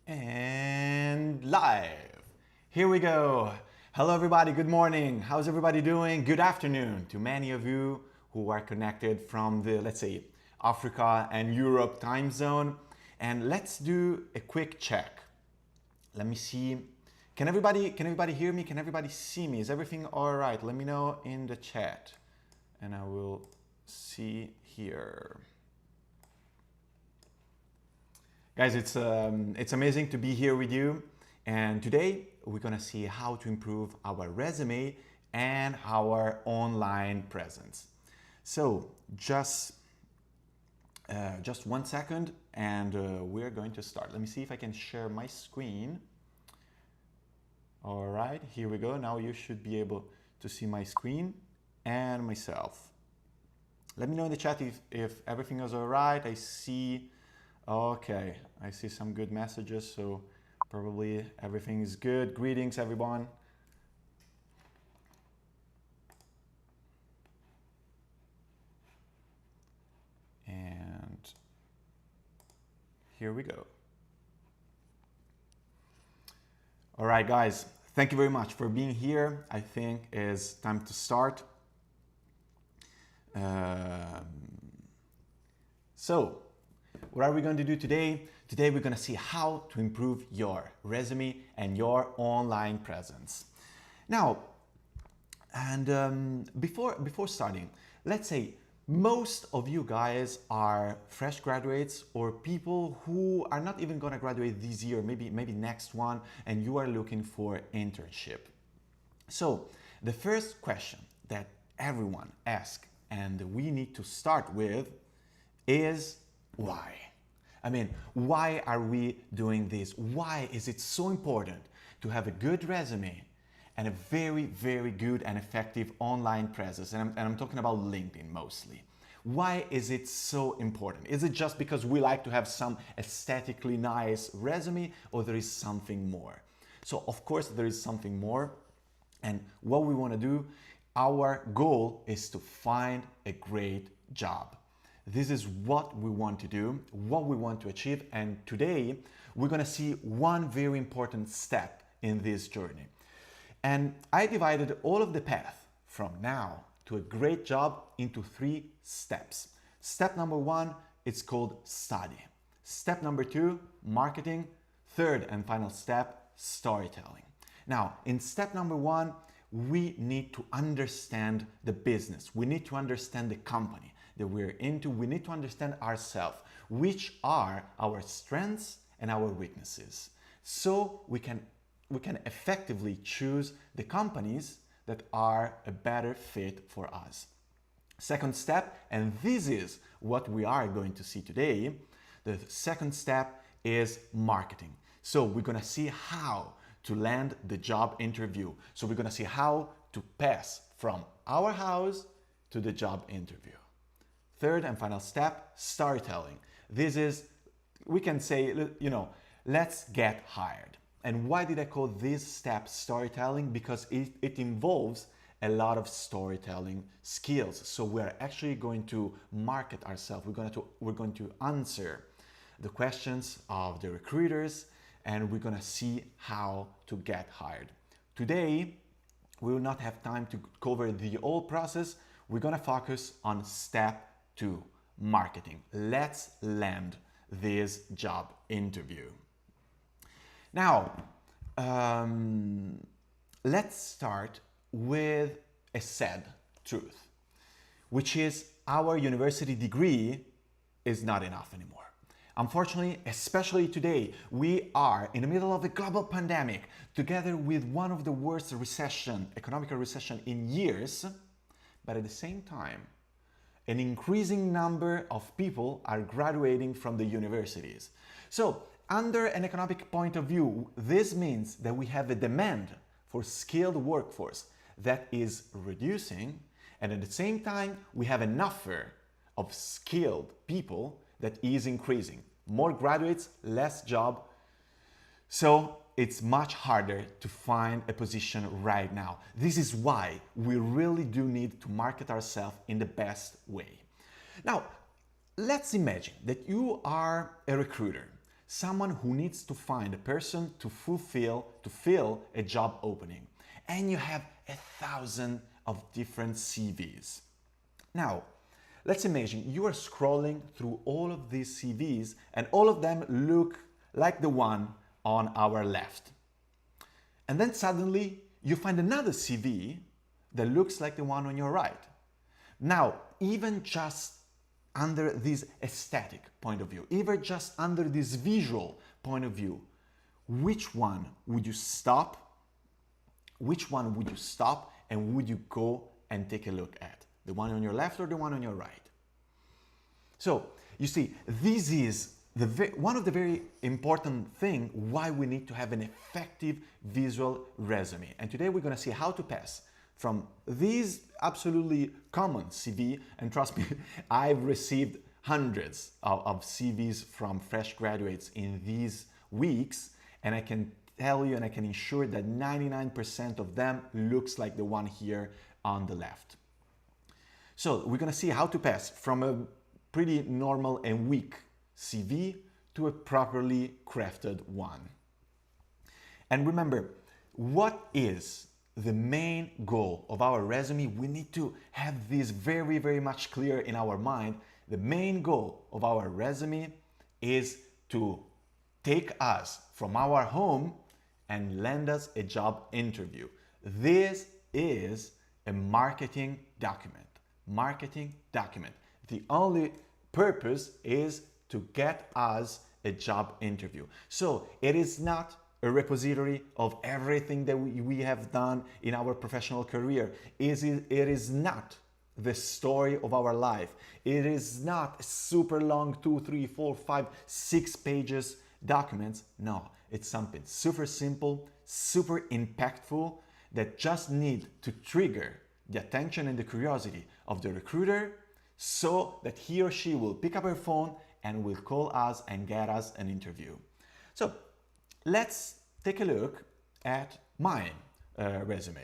And live. Here we go. Hello everybody, good morning. How's everybody doing? Good afternoon to many of you who are connected from the, let's say, Africa and Europe time zone. And let's do a quick check. Let me see. Can everybody hear me? Can everybody see me? Is everything all right? Let me know in the chat and I will see here. Guys, it's amazing to be here with you, and today we're gonna see how to improve our resume and our online presence. So just 1 second and we're going to start. Let me see if I can share my screen. All right, here we go. Now you should be able to see my screen and myself. Let me know in the chat if everything is all right. I see. Okay, I see some good messages, so probably everything is good. Greetings, everyone. And here we go. All right, guys, thank you very much for being here. I think it's time to start. So, what are we going to do today? Today we're going to see how to improve your resume and your online presence. Now, and before starting, let's say most of you guys are fresh graduates or people who are not even going to graduate this year, maybe next one, and you are looking for internship. So the first question that everyone asks and we need to start with is why? I mean, why are we doing this? Why is it so important to have a good resume and a very, very good and effective online presence? And I'm talking about LinkedIn mostly. Why is it so important? Is it just because we like to have some aesthetically nice resume, or there is something more? So of course there is something more. And what we want to do, our goal is to find a great job. This is what we want to do, what we want to achieve, and today we're going to see one very important step in this journey. And I divided all of the path from now to a great job into 3 steps. Step number 1, it's called study. Step number 2, marketing. Third and final step, storytelling. Now, in step number 1, we need to understand the business. We need to understand the company that we're into. We need to understand ourselves, which are our strengths and our weaknesses, so we can effectively choose the companies that are a better fit for us. Second step, and this is what we are going to see today, the second step is marketing. So we're going to see how to land the job interview. So we're going to see how to pass from our house to the job interview. Third and final step, storytelling. This is, we can say, let's get hired. And why did I call this step storytelling? Because it involves a lot of storytelling skills. So we're actually going to market ourselves. We're going to answer the questions of the recruiters, and we're going to see how to get hired. Today, we will not have time to cover the whole process. We're going to focus on step 2, marketing. Let's land this job interview. Now, let's start with a sad truth, which is our university degree is not enough anymore. Unfortunately, especially today, we are in the middle of a global pandemic, together with one of the worst economic recession in years, but at the same time, an increasing number of people are graduating from the universities. So, under an economic point of view, this means that we have a demand for skilled workforce that is reducing, and at the same time, we have an offer of skilled people that is increasing. More graduates, less job. So it's much harder to find a position right now. This is why we really do need to market ourselves in the best way. Now, let's imagine that you are a recruiter. someone who needs to find a person to fill a job opening. And you have 1,000 of different CVs. Now, let's imagine you are scrolling through all of these CVs and all of them look like the one on our left. And then suddenly you find another CV that looks like the one on your right. Now, even just under this aesthetic point of view, even just under this visual point of view, which one would you stop? Which one would you stop and would you go and take a look at? The one on your left or the one on your right? So, you see, this is one of the very important things why we need to have an effective visual resume. And today we're going to see how to pass from these absolutely common CV, and trust me, I've received hundreds of CVs from fresh graduates in these weeks, and I can tell you and I can ensure that 99% of them looks like the one here on the left. So we're going to see how to pass from a pretty normal and weak CV to a properly crafted one. And remember, what is the main goal of our resume? We need to have this very, very much clear in our mind. The main goal of our resume is to take us from our home and land us a job interview. This is a marketing document. Marketing document. The only purpose is to get us a job interview. So it is not a repository of everything that we have done in our professional career. It is not the story of our life. It is not a super long 2, 3, 4, 5, 6 pages documents. No, it's something super simple, super impactful that just need to trigger the attention and the curiosity of the recruiter so that he or she will pick up her phone and will call us and get us an interview. So let's take a look at my resume.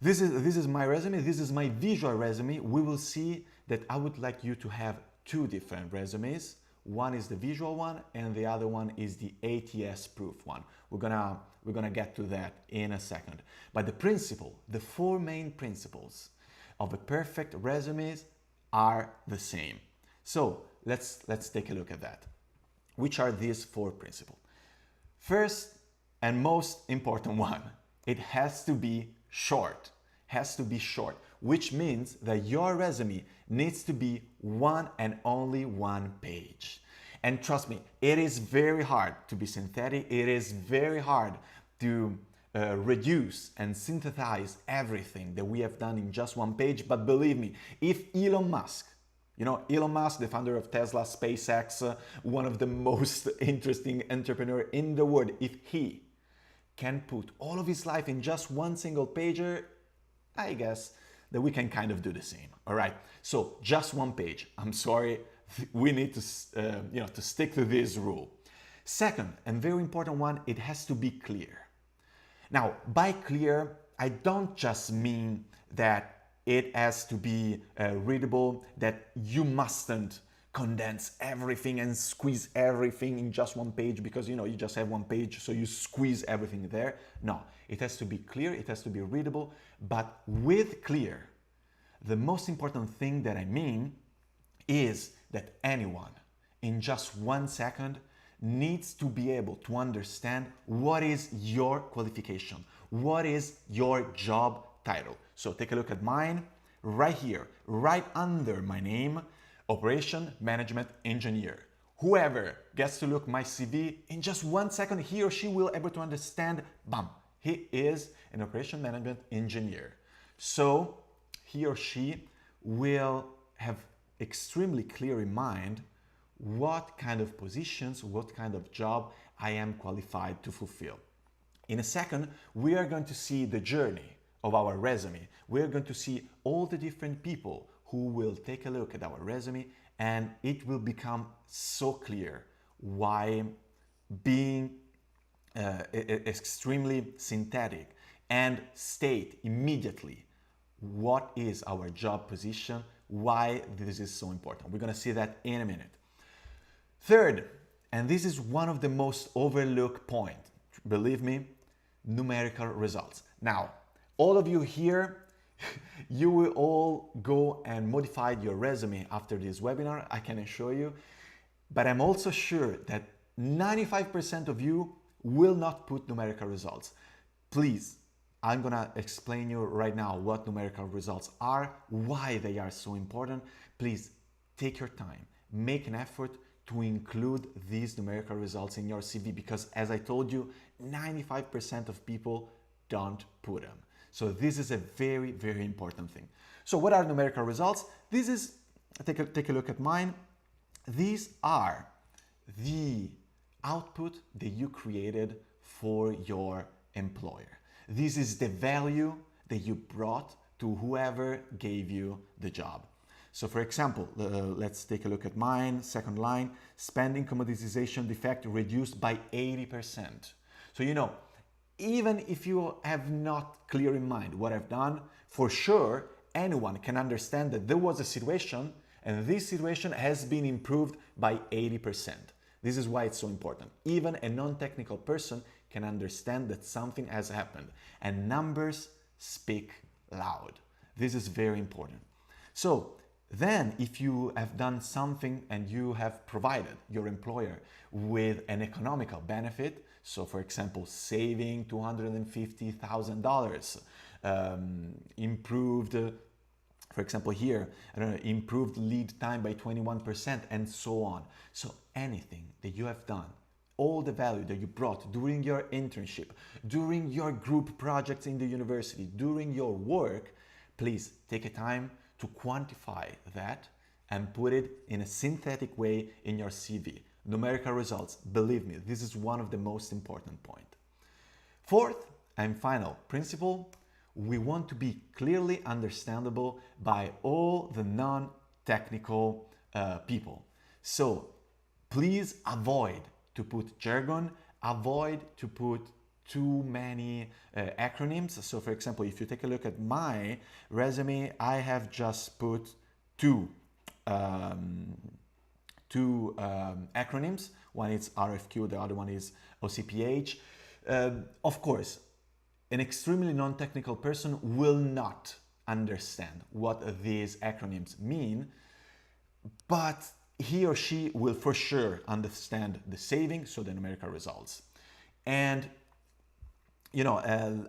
This is my resume. This is my visual resume. We will see that I would like you to have two different resumes. One is the visual one and the other one is the ATS proof one. We're gonna get to that in a second. But the principle, the four main principles of a perfect resume are the same. So let's take a look at that. Which are these four principles? First and most important one, it has to be short. Has to be short, which means that your resume needs to be one and only one page. And trust me, it is very hard to be synthetic. It is very hard to reduce and synthesize everything that we have done in just one page. But believe me, if Elon Musk, Elon Musk, the founder of Tesla, SpaceX, one of the most interesting entrepreneur in the world, if he can put all of his life in just one single pager, I guess that we can kind of do the same. All right. So just one page. I'm sorry. We need to, to stick to this rule. Second, and very important one, it has to be clear. Now, by clear, I don't just mean that it has to be readable, that you mustn't condense everything and squeeze everything in just one page because you just have one page, so you squeeze everything there. No, it has to be clear, it has to be readable, but with clear, the most important thing that I mean is that anyone in just 1 second needs to be able to understand what is your qualification, what is your job title. So take a look at mine right here, right under my name, Operation Management Engineer. Whoever gets to look my CV in just 1 second, he or she will able to understand, bam, he is an Operation Management Engineer. So he or she will have extremely clear in mind what kind of positions, what kind of job I am qualified to fulfill. In a second, we are going to see the journey of our resume. We are going to see all the different people who will take a look at our resume, and it will become so clear why being extremely synthetic and state immediately what is our job position, why this is so important. We're going to see that in a minute. Third, and this is one of the most overlooked points, believe me, numerical results. Now, all of you here, you will all go and modify your resume after this webinar, I can assure you. But I'm also sure that 95% of you will not put numerical results. Please, I'm gonna explain you right now what numerical results are, why they are so important. Please take your time, make an effort to include these numerical results in your CV, because as I told you, 95% of people don't put them. So this is a very, very important thing. So what are numerical results? This is, take a look at mine. These are the output that you created for your employer. This is the value that you brought to whoever gave you the job. So for example, let's take a look at mine, second line, spending commoditization defect reduced by 80%. So you know, even if you have not clear in mind what I've done, for sure, anyone can understand that there was a situation and this situation has been improved by 80%. This is why it's so important. Even a non-technical person can understand that something has happened, and numbers speak loud. This is very important. So then if you have done something and you have provided your employer with an economical benefit, so for example, saving $250,000, improved, for example here, I don't know, improved lead time by 21% and so on. So anything that you have done, all the value that you brought during your internship, during your group projects in the university, during your work, please take a time to quantify that and put it in a synthetic way in your CV. Numerical results, believe me, this is one of the most important points. Fourth and final principle, we want to be clearly understandable by all the non-technical people. So please avoid to put jargon, avoid to put too many acronyms. So for example, if you take a look at my resume, I have just put two acronyms. One is RFQ, the other one is OCPH. Of course, an extremely non-technical person will not understand what these acronyms mean, but he or she will for sure understand the saving, so the numerical results. And you know,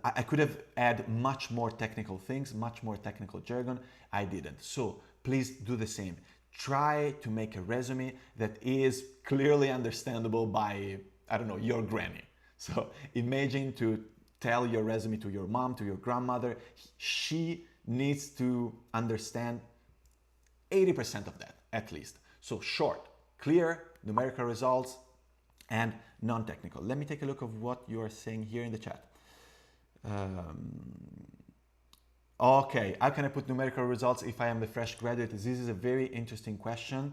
I could have added much more technical things, much more technical jargon. I didn't. So please do the same. Try to make a resume that is clearly understandable by, I don't know, your granny. So imagine to tell your resume to your mom, to your grandmother. She needs to understand 80% of that, at least. So short, clear, numerical results, and non-technical. Let me take a look of what you are saying here in the chat. Okay, how can I put numerical results if I am a fresh graduate? This is a very interesting question.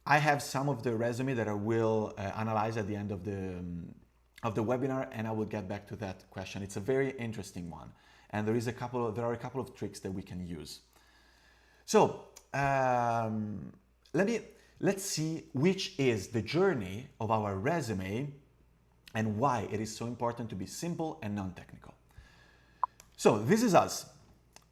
I have some of the resume that I will analyze at the end of the webinar, and I will get back to that question. It's a very interesting one, and there are a couple of tricks that we can use. So let's see which is the journey of our resume and why it is so important to be simple and non-technical. So this is us.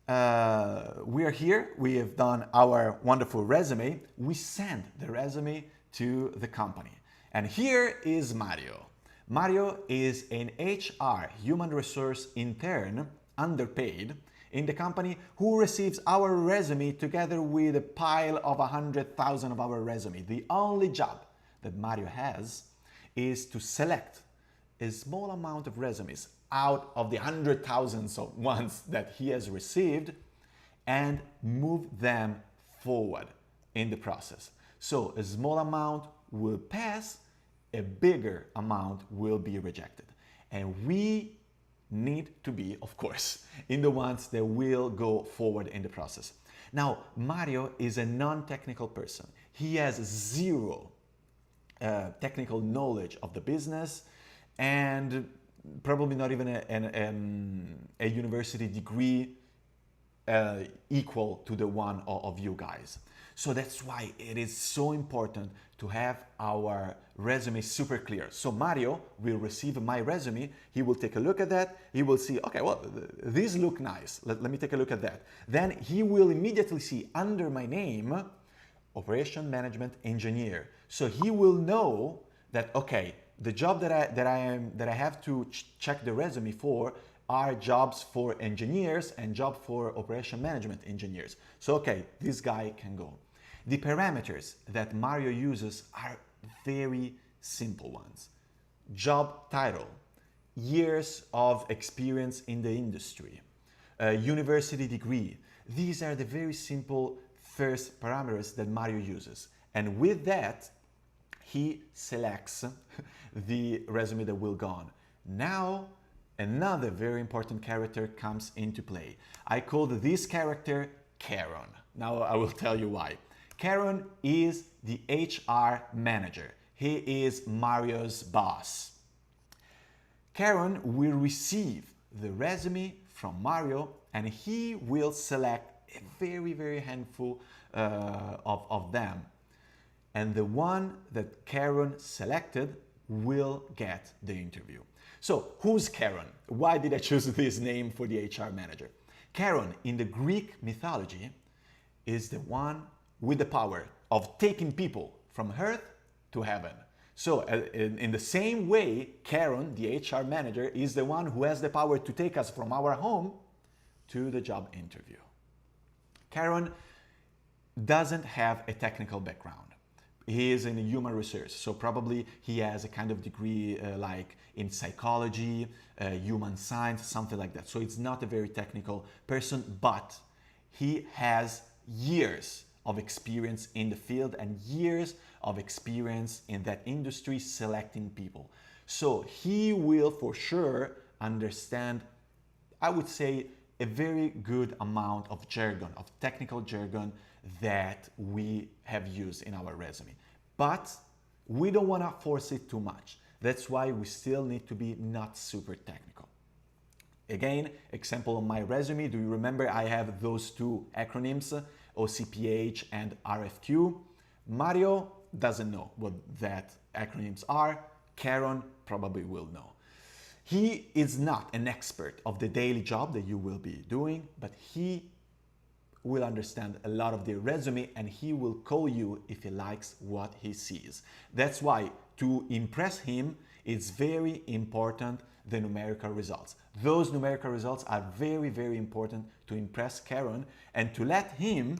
We are here. We have done our wonderful resume. We send the resume to the company. And here is Mario. Mario is an HR, human resource intern, underpaid, in the company, who receives our resume together with a pile of 100,000 of our resume. The only job that Mario has is to select a small amount of resumes out of the 100,000s of ones that he has received and move them forward in the process. So a small amount will pass, a bigger amount will be rejected. And we need to be, of course, in the ones that will go forward in the process. Now, Mario is a non-technical person. He has zero technical knowledge of the business and probably not even a university degree equal to the one of you guys. So that's why it is so important to have our resume super clear. So Mario will receive my resume, he will take a look at that, he will see, okay, well, these look nice, let me take a look at that. Then he will immediately see under my name, Operation Management Engineer. So he will know that, okay, the job that I have to check the resume for are jobs for engineers and job for operation management engineers. So okay, this guy can go. The parameters that Mario uses are very simple ones. Job title, years of experience in the industry, university degree. These are the very simple first parameters that Mario uses. And with that, he selects the resume that will go on. Now, another very important character comes into play. I called this character Karen. Now I will tell you why. Karen is the HR manager. He is Mario's boss. Karen will receive the resume from Mario and he will select a very handful of them. And the one that Karen selected will get the interview. So who's Karen? Why did I choose this name for the HR manager? Karen in the Greek mythology is the one with the power of taking people from earth to heaven. So in the same way, Karen, the HR manager, is the one who has the power to take us from our home to the job interview. Karen doesn't have a technical background. He is in human research, so probably he has a kind of degree like in psychology, human science, something like that. So it's not a very technical person, but he has years of experience in the field and years of experience in that industry selecting people. So he will for sure understand, I would say, a very good amount of jargon, of technical jargon that we have used in our resume. But we don't want to force it too much. That's why we still need to be not super technical. Again, example on my resume, do you remember I have those two acronyms, OCPH and RFQ? Mario doesn't know what that acronyms are. Karen probably will know. He is not an expert of the daily job that you will be doing, but he will understand a lot of the resume and he will call you if he likes what he sees. That's why to impress him, it's very important the numerical results. Those numerical results are very important to impress Karen and to let him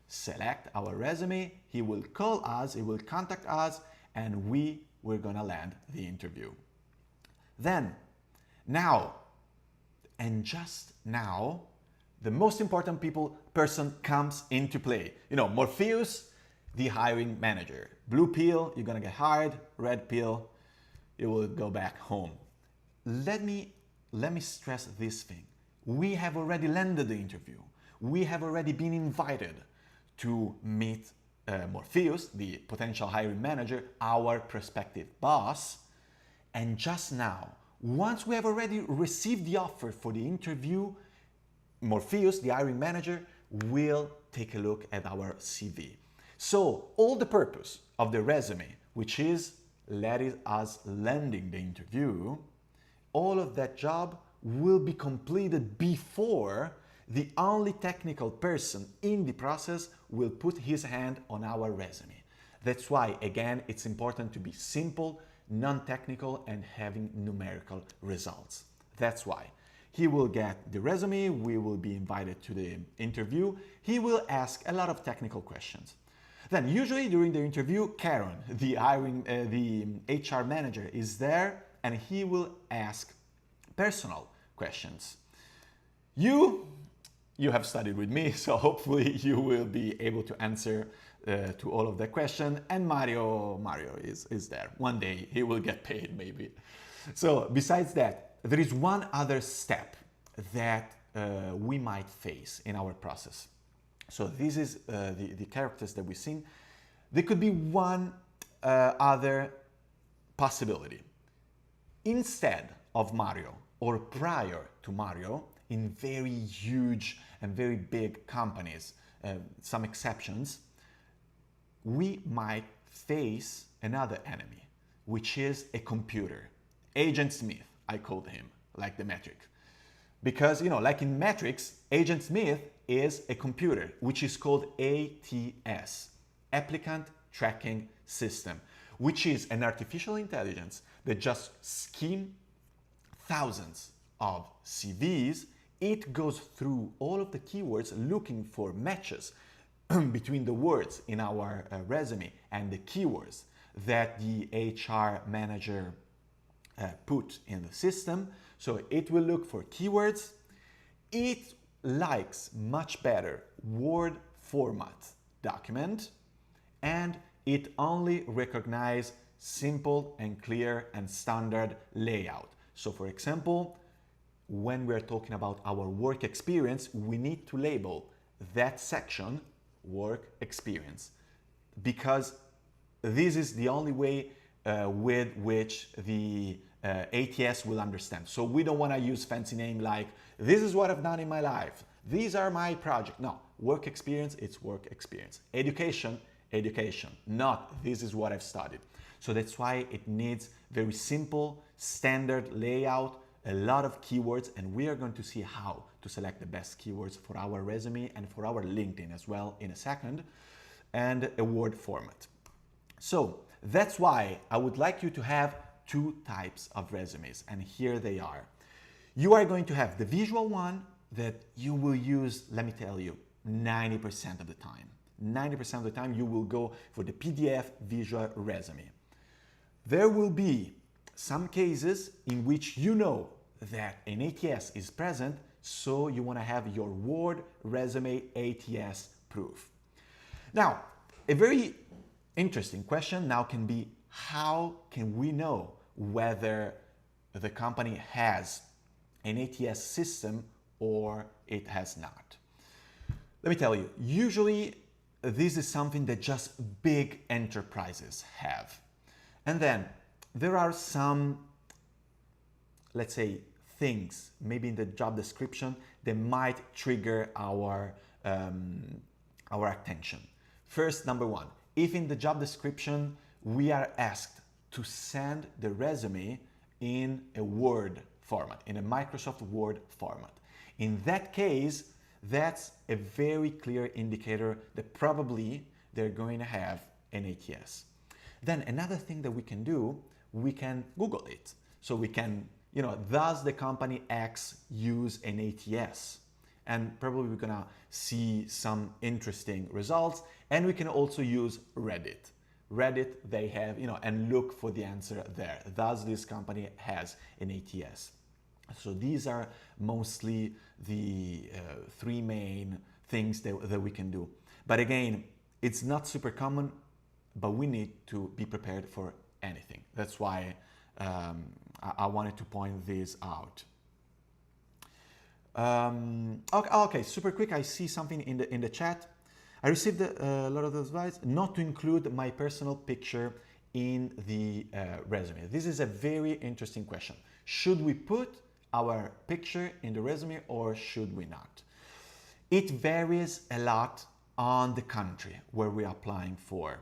select our resume. He will call us, he will contact us, and we're gonna land the interview. Then, now, and just now, the most important person comes into play. You know, Morpheus, the hiring manager. Blue pill, you're gonna get hired. Red pill, you will go back home. Let me stress this thing. We have already landed the interview. We have already been invited to meet Morpheus, the potential hiring manager, our prospective boss. And just now, once we have already received the offer for the interview, Morpheus, the hiring manager, will take a look at our CV. So all the purpose of the resume, which is letting us landing the interview, all of that job will be completed before the only technical person in the process will put his hand on our resume. That's why, again, it's important to be simple, non-technical, and having numerical results. That's why. He will get the resume, we will be invited to the interview, he will ask a lot of technical questions. Then usually during the interview, Karen, the HR manager, is there and he will ask personal questions. You have studied with me, so hopefully you will be able to answer to all of the questions. And Mario is there. One day he will get paid maybe. So besides that, there is one other step that we might face in our process. So this is the characters that we've seen. There could be one other possibility. Instead of Mario, or prior to Mario, in very huge and very big companies, some exceptions, we might face another enemy, which is a computer. Agent Smith, I called him, like the Matrix. Because, like in Matrix, Agent Smith is a computer, which is called ATS, Applicant Tracking System, which is an artificial intelligence that just skim thousands of CVs. It goes through all of the keywords looking for matches between the words in our resume and the keywords that the HR manager put in the system. So it will look for keywords. It likes much better Word format document, and it only recognizes simple and clear and standard layout. So for example, when we're talking about our work experience, we need to label that section work experience, because this is the only way with which the ATS will understand. So we don't want to use fancy name like, this is what I've done in my life, these are my projects. No, work experience, it's work experience. Education, education, not this is what I've studied. So that's why it needs very simple, standard layout, a lot of keywords, and we are going to see how to select the best keywords for our resume and for our LinkedIn as well in a second, and a Word format. So that's why I would like you to have two types of resumes, and here they are. You are going to have the visual one that you will use, let me tell you, 90% of the time. 90% of the time you will go for the PDF visual resume. There will be some cases in which you know that an ATS is present, so you want to have your Word resume ATS proof. Now, a very interesting question now can be, how can we know whether the company has an ATS system or it has not? Let me tell you, usually this is something that just big enterprises have. And then there are some, let's say, things maybe in the job description that might trigger our attention. First, number one, if in the job description we are asked to send the resume in a Word format, in a Microsoft Word format. In that case, that's a very clear indicator that probably they're going to have an ATS. Then another thing that we can do, we can Google it. So we can, does the company X use an ATS? And probably we're gonna see some interesting results. And we can also use Reddit. Reddit, they have, and look for the answer there. Does this company has an ATS? So these are mostly the three main things that we can do. But again, it's not super common, but we need to be prepared for anything. That's why I wanted to point this out. Okay, super quick. I see something in the chat. I received a lot of advice not to include my personal picture in the resume. This is a very interesting question. Should we put our picture in the resume or should we not? It varies a lot on the country where we are applying for.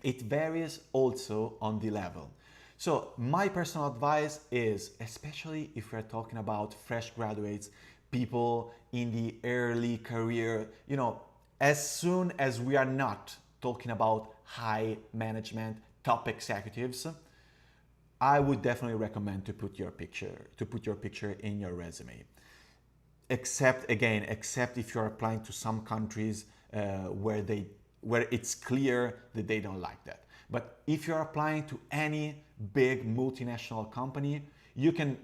It varies also on the level. So my personal advice is, especially if we're talking about fresh graduates, people in the early career, as soon as we are not talking about high management, top executives, I would definitely recommend to put your picture in your resume. Except if you're applying to some countries where it's clear that they don't like that. But if you're applying to any big multinational company, you can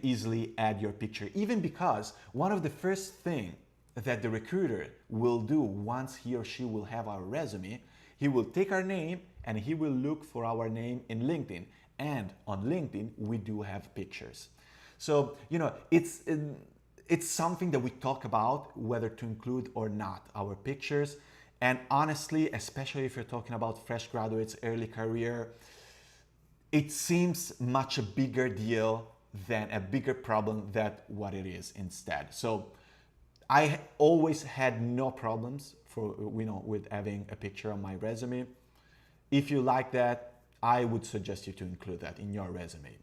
easily add your picture, even because one of the first things that the recruiter will do once he or she will have our resume, he will take our name and he will look for our name in LinkedIn. And on LinkedIn, we do have pictures. So, it's something that we talk about, whether to include or not our pictures. And honestly, especially if you're talking about fresh graduates, early career, it seems much a bigger deal than a bigger problem than what it is instead. So I always had no problems with having a picture on my resume. If you like that, I would suggest you to include that in your resume.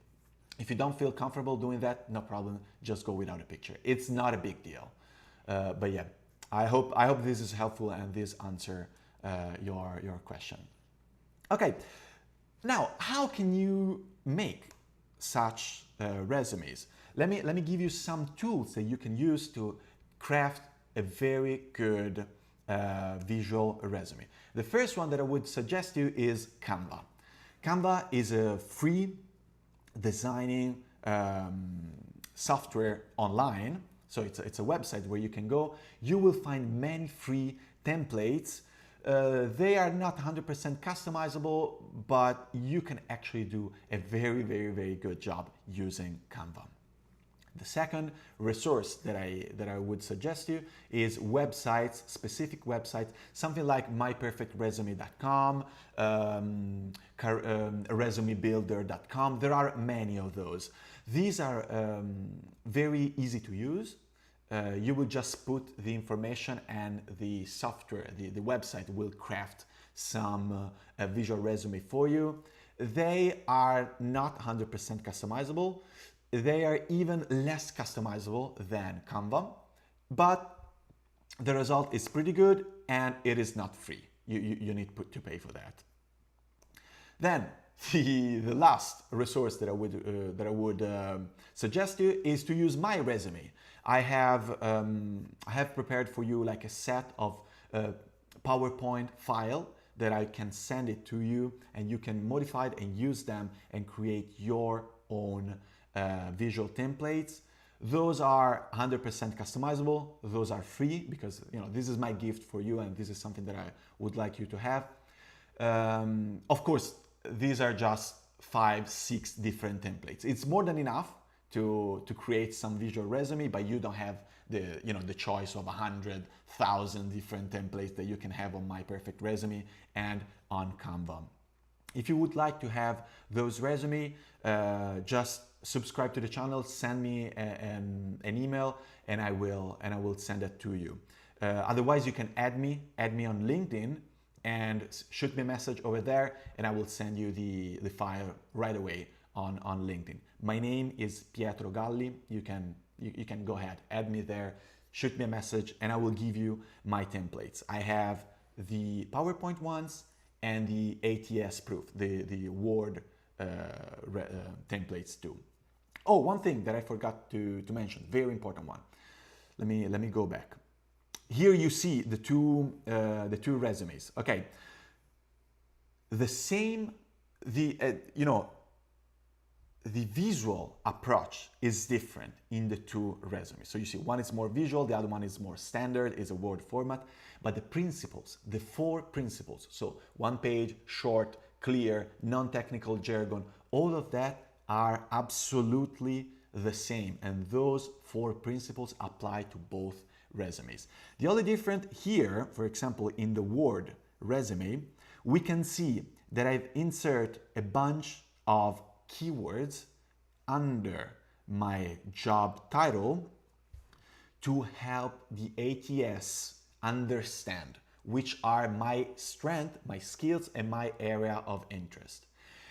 If you don't feel comfortable doing that, no problem, just go without a picture. It's not a big deal. But yeah, I hope this is helpful and this answer your question. Okay, now how can you make such resumes? Let me give you some tools that you can use to craft a very good visual resume. The first one that I would suggest you is Canva. Canva is a free designing software online. So it's a website where you can go. You will find many free templates. They are not 100% customizable, but you can actually do a very, very, very good job using Canva. The second resource that I would suggest you is websites, specific websites, something like myperfectresume.com, resumebuilder.com. There are many of those. These are very easy to use. You will just put the information and the software, the website will craft some visual resume for you. They are not 100% customizable. They are even less customizable than Canva, but the result is pretty good and it is not free. You need to pay for that. Then the last resource that I would suggest you is to use my resume. I have prepared for you like a set of PowerPoint file that I can send it to you, and you can modify it and use them and create your own visual templates. Those are 100% customizable. Those are free because this is my gift for you, and this is something that I would like you to have. Of course, these are just 5-6 different templates. It's more than enough to create some visual resume, but you don't have the choice of 100,000 different templates that you can have on My Perfect Resume and on Canva. If you would like to have those resume, just subscribe to the channel, send me an email, and I will send it to you. Otherwise, you can add me on LinkedIn and shoot me a message over there, and I will send you the file right away on LinkedIn. My name is Pietro Galli. You can go ahead, add me there, shoot me a message, and I will give you my templates. I have the PowerPoint ones and the ATS proof, the Word templates too. Oh, one thing that I forgot to mention, very important one. Let me go back. Here you see the two resumes. Okay, the visual approach is different in the two resumes. So you see, one is more visual, the other one is more standard, is a Word format, but the principles, the 4 principles, so one page, short, clear, non-technical jargon, all of that are absolutely the same, and those 4 principles apply to both resumes. The only difference here, for example, in the Word resume, we can see that I've inserted a bunch of keywords under my job title to help the ATS understand which are my strength, my skills, and my area of interest.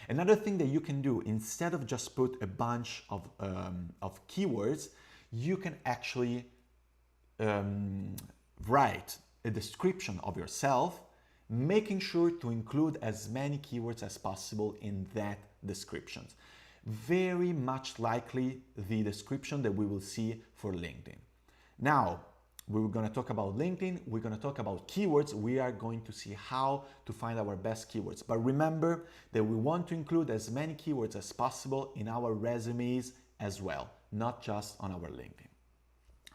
Another thing that you can do, instead of just put a bunch of keywords, you can actually write a description of yourself, making sure to include as many keywords as possible in that description. Very much likely the description that we will see for LinkedIn. Now, we're going to talk about LinkedIn, we're going to talk about keywords, we are going to see how to find our best keywords. But remember that we want to include as many keywords as possible in our resumes as well, not just on our LinkedIn.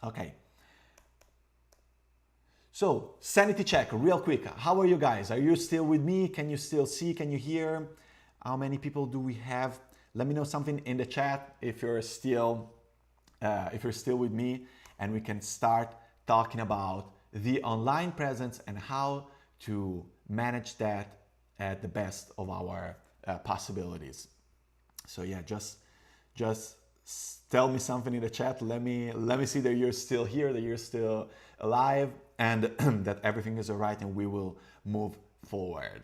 Okay. So, sanity check, real quick. How are you guys? Are you still with me? Can you still see? Can you hear? How many people do we have? Let me know something in the chat if you're still with me, and we can start talking about the online presence and how to manage that at the best of our possibilities. So yeah, just tell me something in the chat. Let me see that you're still here, that you're still alive. and that everything is all right and we will move forward.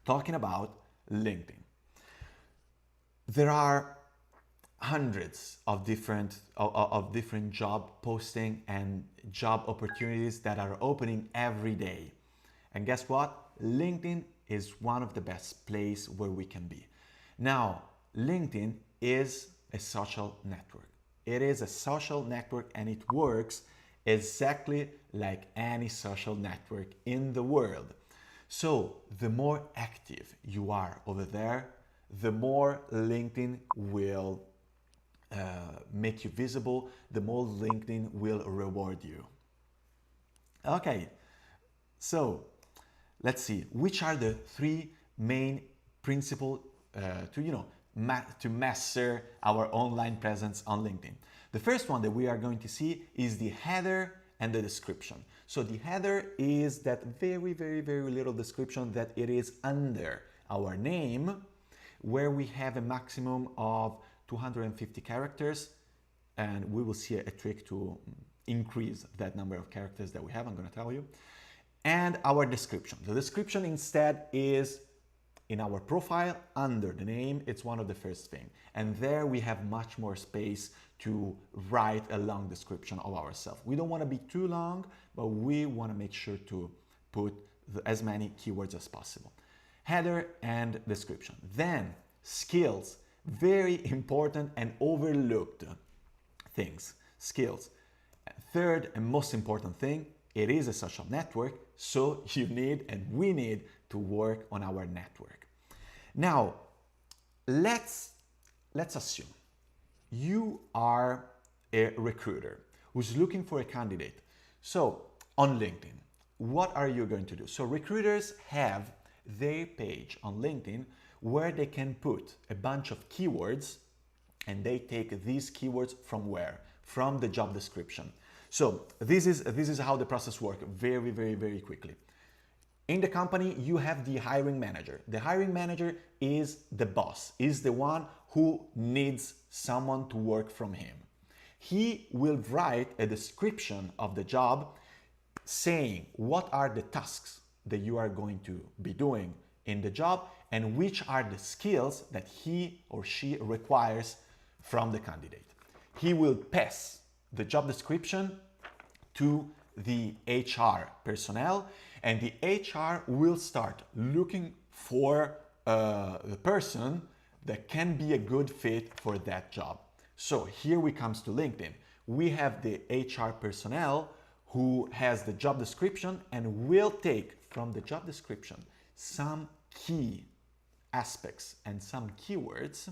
Talking about LinkedIn. There are hundreds of different job posting and job opportunities that are opening every day. And guess what? LinkedIn is one of the best places where we can be. Now, LinkedIn is a social network. It is a social network and it works exactly like any social network in the world. So the more active you are over there, the more LinkedIn will make you visible, the more LinkedIn will reward you. Okay, so let's see, which are the three main principles to master our online presence on LinkedIn. The first one that we are going to see is the header and the description. So the header is that very, very, very little description that it is under our name, where we have a maximum of 250 characters, and we will see a trick to increase that number of characters that we have, I'm going to tell you. And our description. The description instead is in our profile under the name. It's one of the first things. And there we have much more space to write a long description of ourselves. We don't want to be too long, but we want to make sure to put as many keywords as possible. Header and description. Then skills, very important and overlooked things. Skills. Third and most important thing, it is a social network, so you need and we need to work on our network. Now, let's assume you are a recruiter who's looking for a candidate. So on LinkedIn, what are you going to do? So recruiters have their page on LinkedIn where they can put a bunch of keywords, and they take these keywords from where? From the job description. So this is how the process works very, very, very quickly. In the company, you have the hiring manager. The hiring manager is the boss, is the one who needs someone to work from him. He will write a description of the job saying what are the tasks that you are going to be doing in the job and which are the skills that he or she requires from the candidate. He will pass the job description to the HR personnel, and the HR will start looking for the person that can be a good fit for that job. So here we comes to LinkedIn. We have the HR personnel who has the job description and will take from the job description some key aspects and some keywords,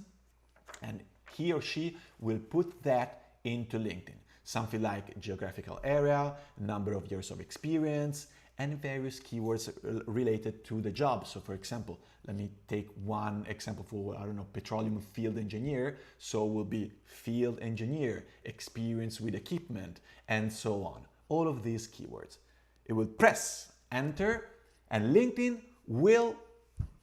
and he or she will put that into LinkedIn. Something like geographical area, number of years of experience, and various keywords related to the job. So for example, let me take one example for, petroleum field engineer. So will be field engineer, experience with equipment, and so on. All of these keywords. It will press enter, and LinkedIn will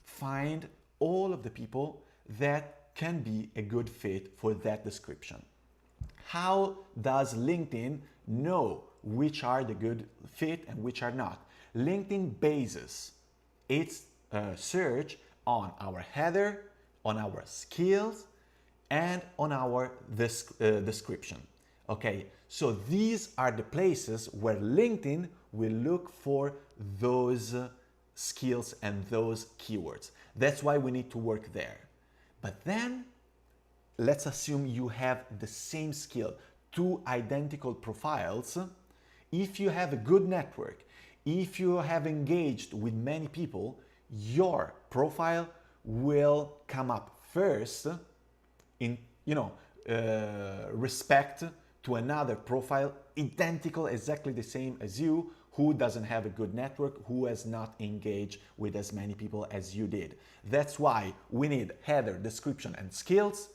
find all of the people that can be a good fit for that description. How does LinkedIn know which are the good fit and which are not? LinkedIn bases its search on our header, on our skills, and on our description. Okay, so these are the places where LinkedIn will look for those skills and those keywords. That's why we need to work there. But then let's assume you have the same skill, two identical profiles. If you have a good network, if you have engaged with many people, your profile will come up first in respect to another profile identical, exactly the same as you, who doesn't have a good network, who has not engaged with as many people as you did. That's why we need header, description, and skills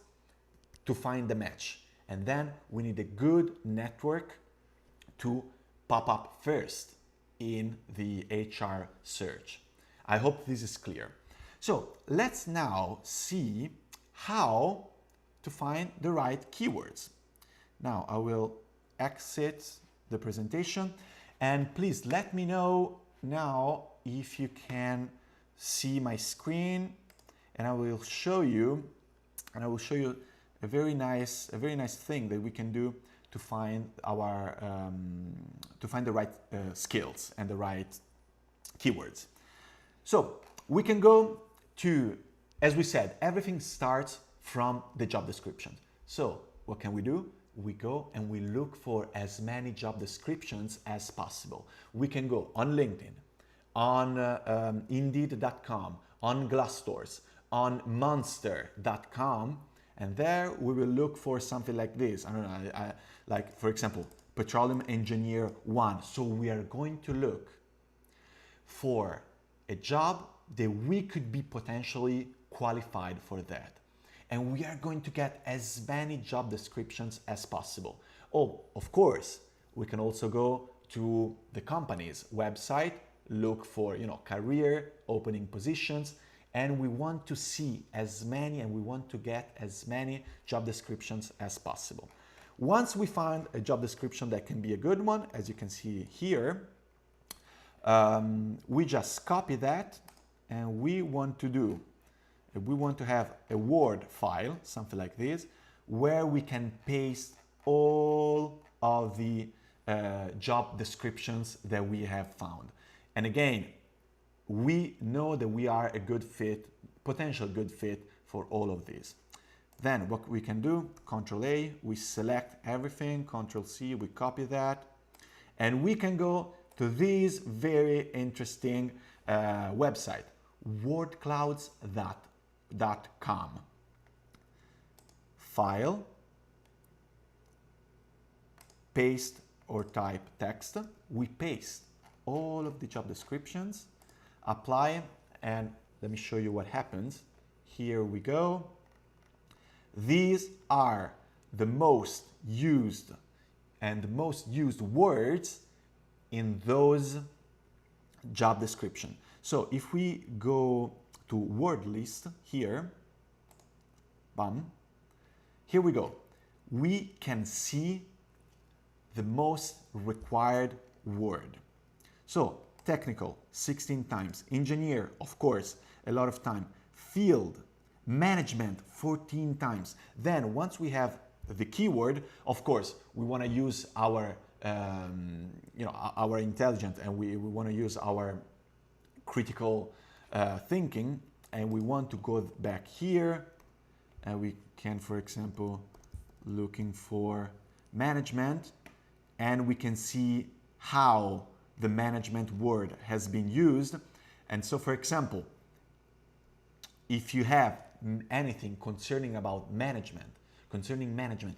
to find the match. And then we need a good network to pop up first in the HR search. I hope this is clear. So let's now see how to find the right keywords. Now I will exit the presentation, And please let me know now if you can see my screen, and I will show you a very nice thing that we can do to find our to find the right skills and the right keywords. So we can go to, as we said, everything starts from the job description. So what can we do? We go and we look for as many job descriptions as possible. We can go on LinkedIn, on Indeed.com, on Glassdoor, on Monster.com, and there we will look for something like this. I don't know, like for example, Petroleum Engineer 1. So we are going to look for a job that we could be potentially qualified for that. And we are going to get as many job descriptions as possible. Oh, of course, we can also go to the company's website, look for, career opening positions, and we want to see as many and we want to get as many job descriptions as possible. Once we find a job description that can be a good one, as you can see here, we just copy that, and we want to have a Word file, something like this, where we can paste all of the job descriptions that we have found. And again, we know that we are a good fit, potential good fit for all of these. Then what we can do, Control A, we select everything, Control C, we copy that, and we can go to this very interesting website, wordclouds.com. File, paste or type text. We paste all of the job descriptions, apply, and let me show you what happens. Here we go. These are the most used words in those job description. So if we go to word list here, bam, here we go. We can see the most required word. So technical, 16 times. Engineer, of course, a lot of time. Field, management, 14 times. Then once we have the keyword, of course, we want to use our our intelligence, and we want to use our critical thinking, and we want to go back here, and we can, for example, looking for management, and we can see how the management word has been used. And so, for example, if you have anything concerning management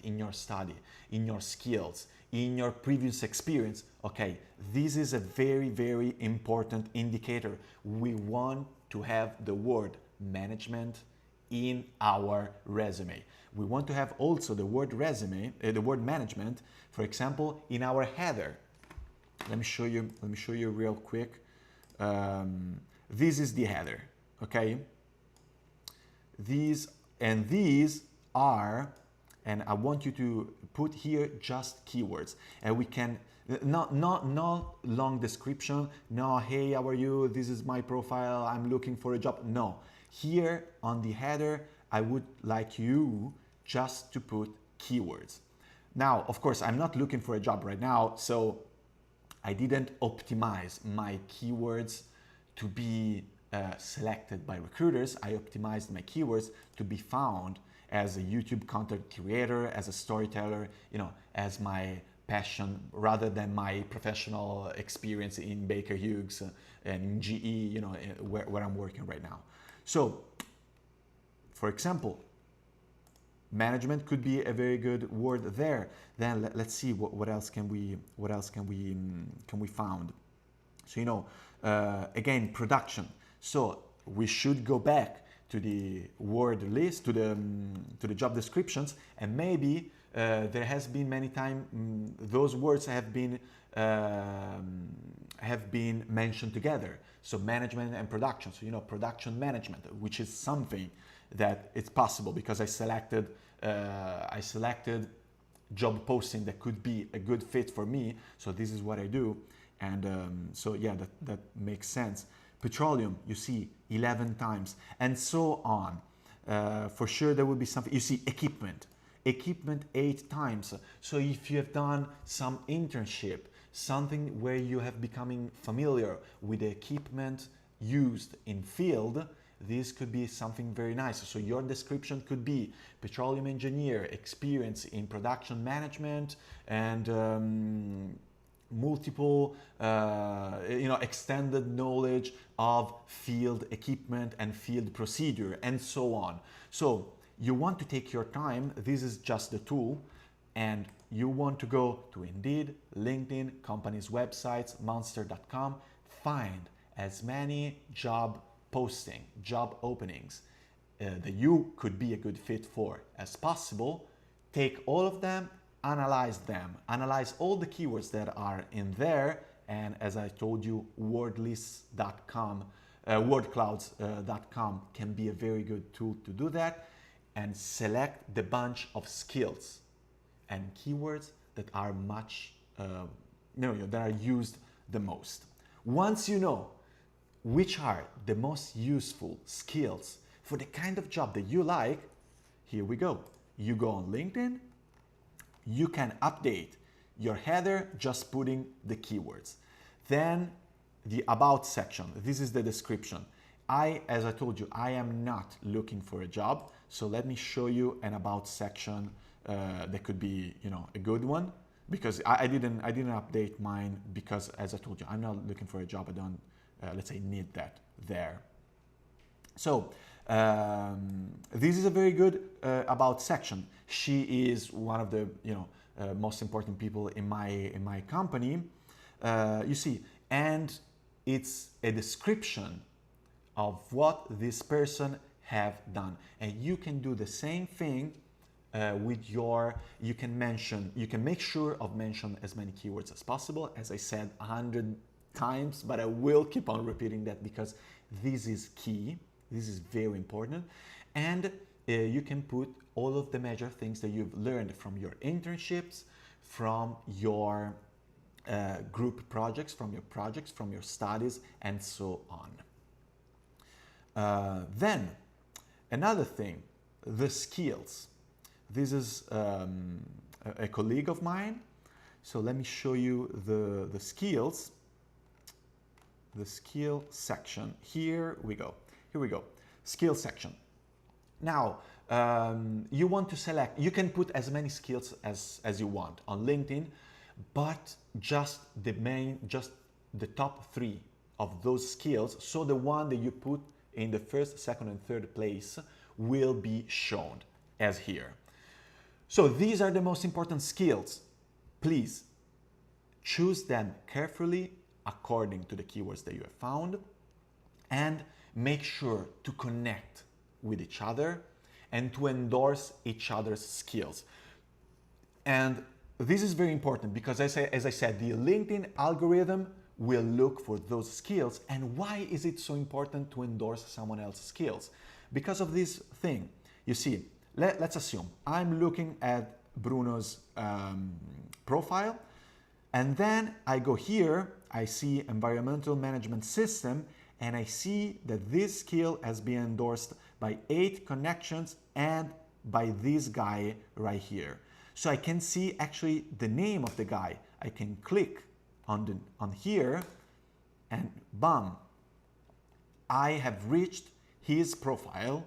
in your study, in your skills, in your previous experience, okay, this is a very, very important indicator. We want to have the word management in our resume. We want to have also the word management, for example, in our header. Let me show you real quick. This is the header, okay? These are, and I want you to put here just keywords, and we can not long description, no, hey, how are you, this is my profile, I'm looking for a job. No, here on the header I would like you just to put keywords. Now, of course, I'm not looking for a job right now, so I didn't optimize my keywords to be selected by recruiters. I optimized my keywords to be found as a YouTube content creator, as a storyteller, as my passion, rather than my professional experience in Baker Hughes and in GE, where I'm working right now. So, for example, management could be a very good word there. Then let's see what else can we found. So again, production. So we should go back to the word list, to the job descriptions, and maybe there has been many times those words have been mentioned together. So management and production. So production management, which is something that it's possible because I selected job posting that could be a good fit for me. So this is what I do. And so yeah, that makes sense. Petroleum, you see 11 times, and so on. For sure there will be something. You see equipment 8 times. So if you have done some internship, something where you have becoming familiar with the equipment used in field, this could be something very nice. So your description could be petroleum engineer, experience in production management, and multiple, extended knowledge of field equipment and field procedure, and so on. So you want to take your time. This is just the tool, and you want to go to Indeed, LinkedIn, companies' websites, monster.com, find as many job openings that you could be a good fit for as possible. Take all of them, analyze all the keywords that are in there, and as I told you, wordclouds.com can be a very good tool to do that, and select the bunch of skills and keywords that are that are used the most. Once you know which are the most useful skills for the kind of job that you like, here we go. You go on LinkedIn, you can update your header just putting the keywords. Then the about section, this is the description. As I told you, I am not looking for a job, so let me show you an about section that could be, a good one, because I didn't update mine because, as I told you, I'm not looking for a job. I don't, let's say, need that there. So this is a very good about section. She is one of the most important people in my company. You see, and it's a description of what this person have done, and you can do the same thing with your. You can make sure of mention as many keywords as possible. As I said 100 times, but I will keep on repeating that because this is key. This is very important. And you can put all of the major things that you've learned from your internships, from your group projects, from your studies, and so on. Then, another thing, the skills. This is a colleague of mine. So let me show you the skills. The skill section. Here we go. Skill section. Now, you want to select, you can put as many skills as you want on LinkedIn, but just the top 3 of those skills. So the one that you put in the first, second, and third place will be shown as here. So these are the most important skills. Please choose them carefully according to the keywords that you have found, and make sure to connect with each other and to endorse each other's skills. And this is very important because, as I said, the LinkedIn algorithm will look for those skills. And why is it so important to endorse someone else's skills? Because of this thing. You see, let's assume I'm looking at Bruno's profile, and then I go here, I see environmental management system, and I see that this skill has been endorsed by 8 connections and by this guy right here. So I can see actually the name of the guy. I can click on here, and bam, I have reached his profile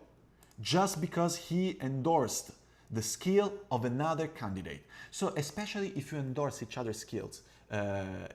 just because he endorsed the skill of another candidate. So especially if you endorse each other's skills,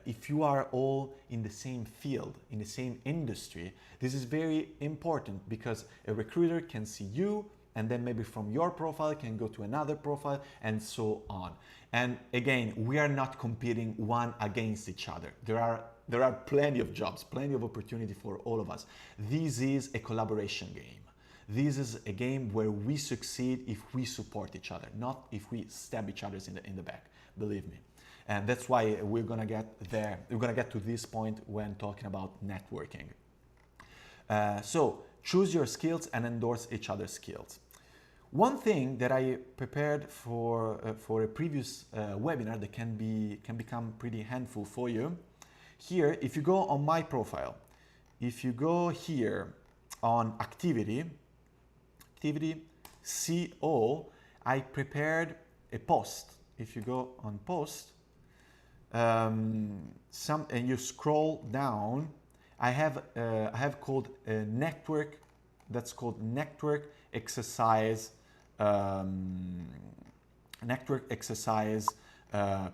if you are all in the same field, in the same industry, this is very important because a recruiter can see you, and then maybe from your profile can go to another profile, and so on. And again, we are not competing one against each other. There are plenty of jobs, plenty of opportunity for all of us. This is a collaboration game. This is a game where we succeed if we support each other, not if we stab each other in the back, believe me. And that's why we're gonna get there. We're gonna get to this point when talking about networking. So choose your skills and endorse each other's skills. One thing that I prepared for a previous webinar that can become pretty handful for you Here, if you go on my profile, if you go here on activity, CO, I prepared a post. If you go on post, and you scroll down, I have called a network, that's called network exercise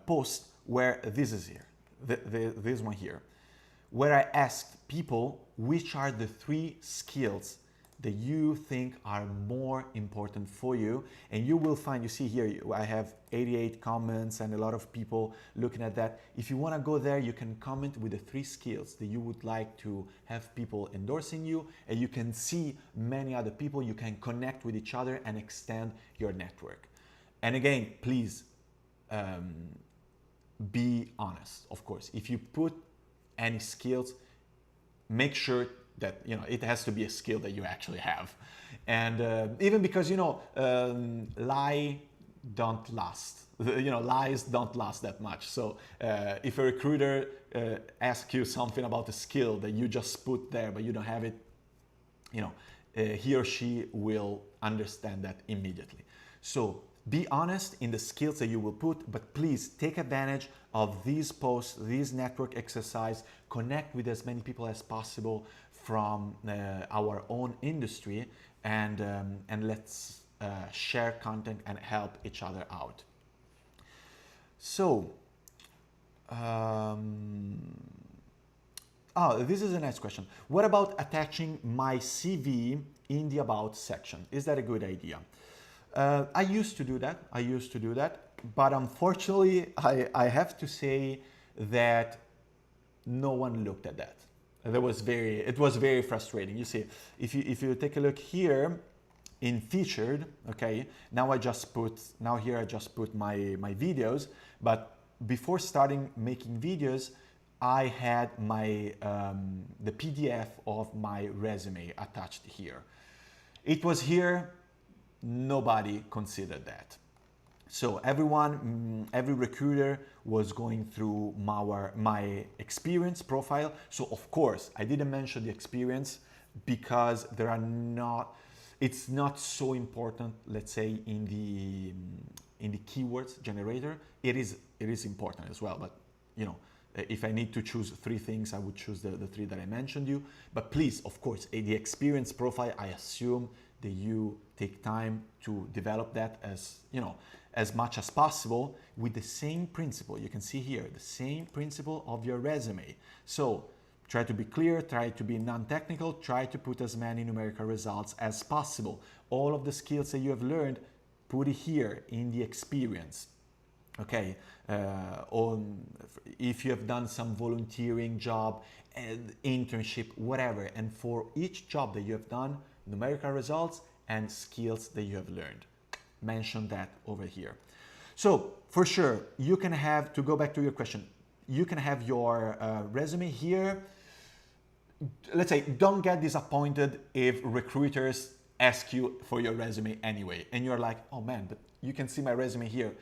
post, where this is here, this one here, where I asked people which are the 3 skills that you think are more important for you. And you will find, you see here, I have 88 comments and a lot of people looking at that. If you want to go there, you can comment with the 3 skills that you would like to have people endorsing you, and you can see many other people. You can connect with each other and extend your network. And again, please be honest. Of course, if you put any skills, make sure that it has to be a skill that you actually have. And even because lie don't last. Lies don't last that much. So if a recruiter asks you something about a skill that you just put there but you don't have it, he or she will understand that immediately. So be honest in the skills that you will put, but please take advantage of these posts, these network exercise, connect with as many people as possible from our own industry, and let's share content and help each other out. So, this is a nice question. What about attaching my CV in the About section? Is that a good idea? I used to do that, but unfortunately, I have to say that no one looked at that. It was very frustrating. You see, if you take a look here in featured, okay, now I just put my videos, but before starting making videos, I had my the PDF of my resume attached here. It was here. Nobody considered that. So every recruiter was going through my experience profile. So of course, I didn't mention the experience because it's not so important, let's say, in the keywords generator. It is important as well, but if I need to choose 3 things, I would choose the 3 that I mentioned you. But please, of course, the experience profile, I assume that you take time to develop that as much as possible with the same principle. You can see here, the same principle of your resume. So try to be clear, try to be non-technical, try to put as many numerical results as possible. All of the skills that you have learned, put it here in the experience. Okay, if you have done some volunteering job, internship, whatever, and for each job that you have done, numerical results and skills that you have learned. Mention that over here. So for sure, you can have, to go back to your question, you can have your resume here. Let's say, don't get disappointed if recruiters ask you for your resume anyway, and you're like, oh man, but you can see my resume here.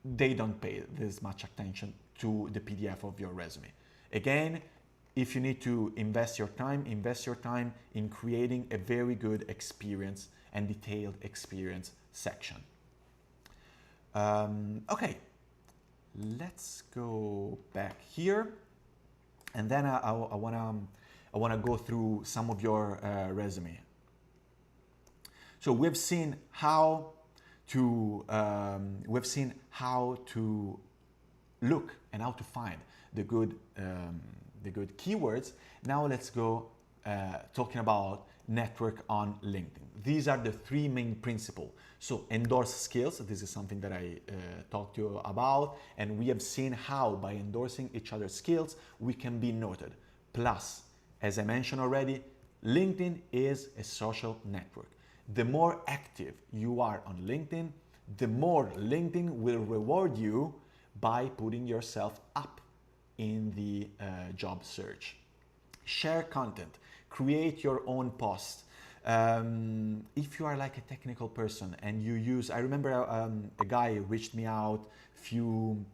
They don't pay this much attention to the PDF of your resume. Again, if you need to invest your time in creating a very good experience and detailed experience section. Okay, let's go back here, and then I wanna go through some of your resume. So we've seen how to look and how to find the good keywords. Now let's go talking about network on LinkedIn. These are the 3 main principles. So endorse skills. This is something that I talked to you about, and we have seen how by endorsing each other's skills we can be noted. Plus, as I mentioned already, LinkedIn is a social network. The more active you are on LinkedIn, the more LinkedIn will reward you by putting yourself up in the job search. Share content, create your own post. If you are like a technical person and you use, I remember a guy reached me out few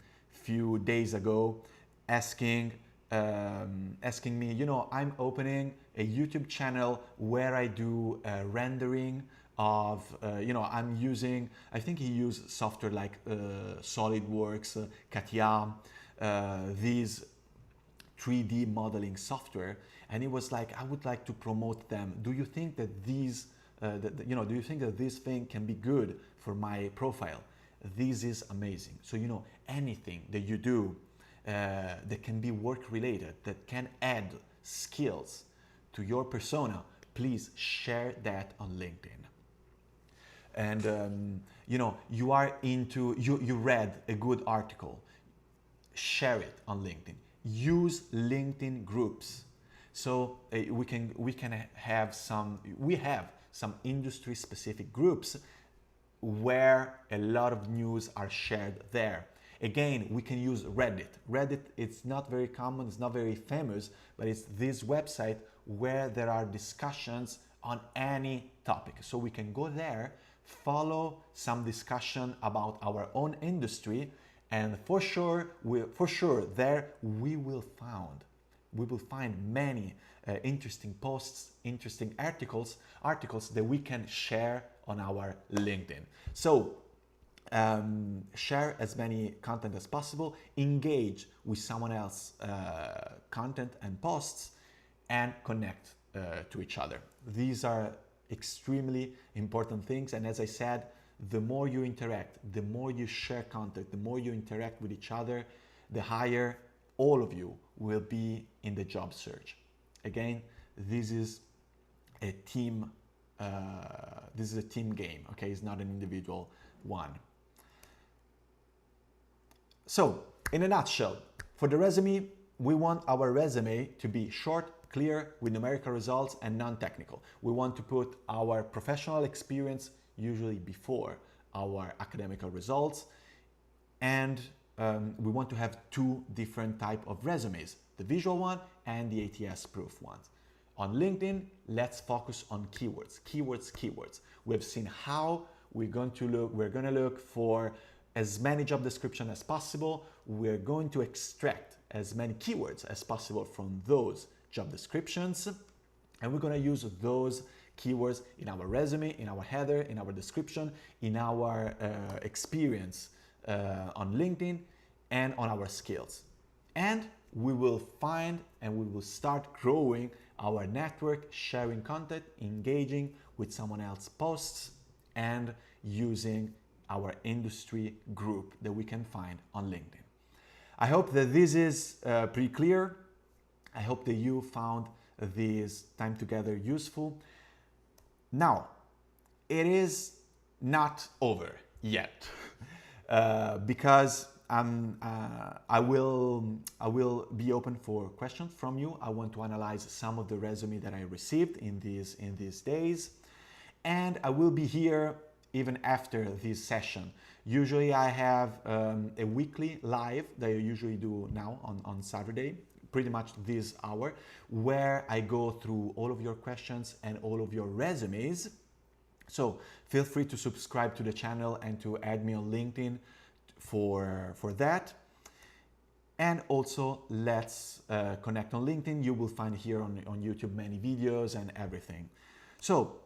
days ago asking asking me, I'm opening a YouTube channel where I do rendering of, I'm using, I think he used software like SolidWorks, CATIA, these 3D modeling software, and he was like, I would like to promote them. Do you think that these, do you think that this thing can be good for my profile? This is amazing. So, anything that you do that can be work related, that can add skills to your persona, please share that on LinkedIn. And you are into, you read a good article, share it on LinkedIn. Use LinkedIn groups. So we have some industry specific groups where a lot of news are shared there. Again, we can use Reddit. Reddit, it's not very common, it's not very famous, but it's this website where there are discussions on any topic. So we can go there, follow some discussion about our own industry, and for sure there we will find many interesting posts, interesting articles that we can share on our LinkedIn. So share as many content as possible, engage with someone else's content and posts, and connect to each other. These are extremely important things, and as I said, the more you interact, the more you share content, the more you interact with each other, the higher all of you will be in the job search. Again, this is a team game, okay? It's not an individual one. So, in a nutshell, for the resume, we want our resume to be short, clear, with numerical results and non-technical. We want to put our professional experience usually before our academical results, and we want to have two different type of resumes, the visual one and the ATS proof ones. On LinkedIn, let's focus on keywords. We've seen how we're going to look for as many job descriptions as possible. We're going to extract as many keywords as possible from those job descriptions, and we're going to use those keywords in our resume, in our header, in our description, in our experience on LinkedIn, and on our skills. And we will find and we will start growing our network, sharing content, engaging with someone else's posts, and using our industry group that we can find on LinkedIn. I hope that this is pretty clear. I hope that you found this time together useful. Now, it is not over yet because I will be open for questions from you. I want to analyze some of the resume that I received in these days, and I will be here even after this session. Usually I have a weekly live that I usually do now on Saturday, pretty much this hour, where I go through all of your questions and all of your resumes. So feel free to subscribe to the channel and to add me on LinkedIn for that. And also let's connect on LinkedIn. You will find here on YouTube many videos and everything. So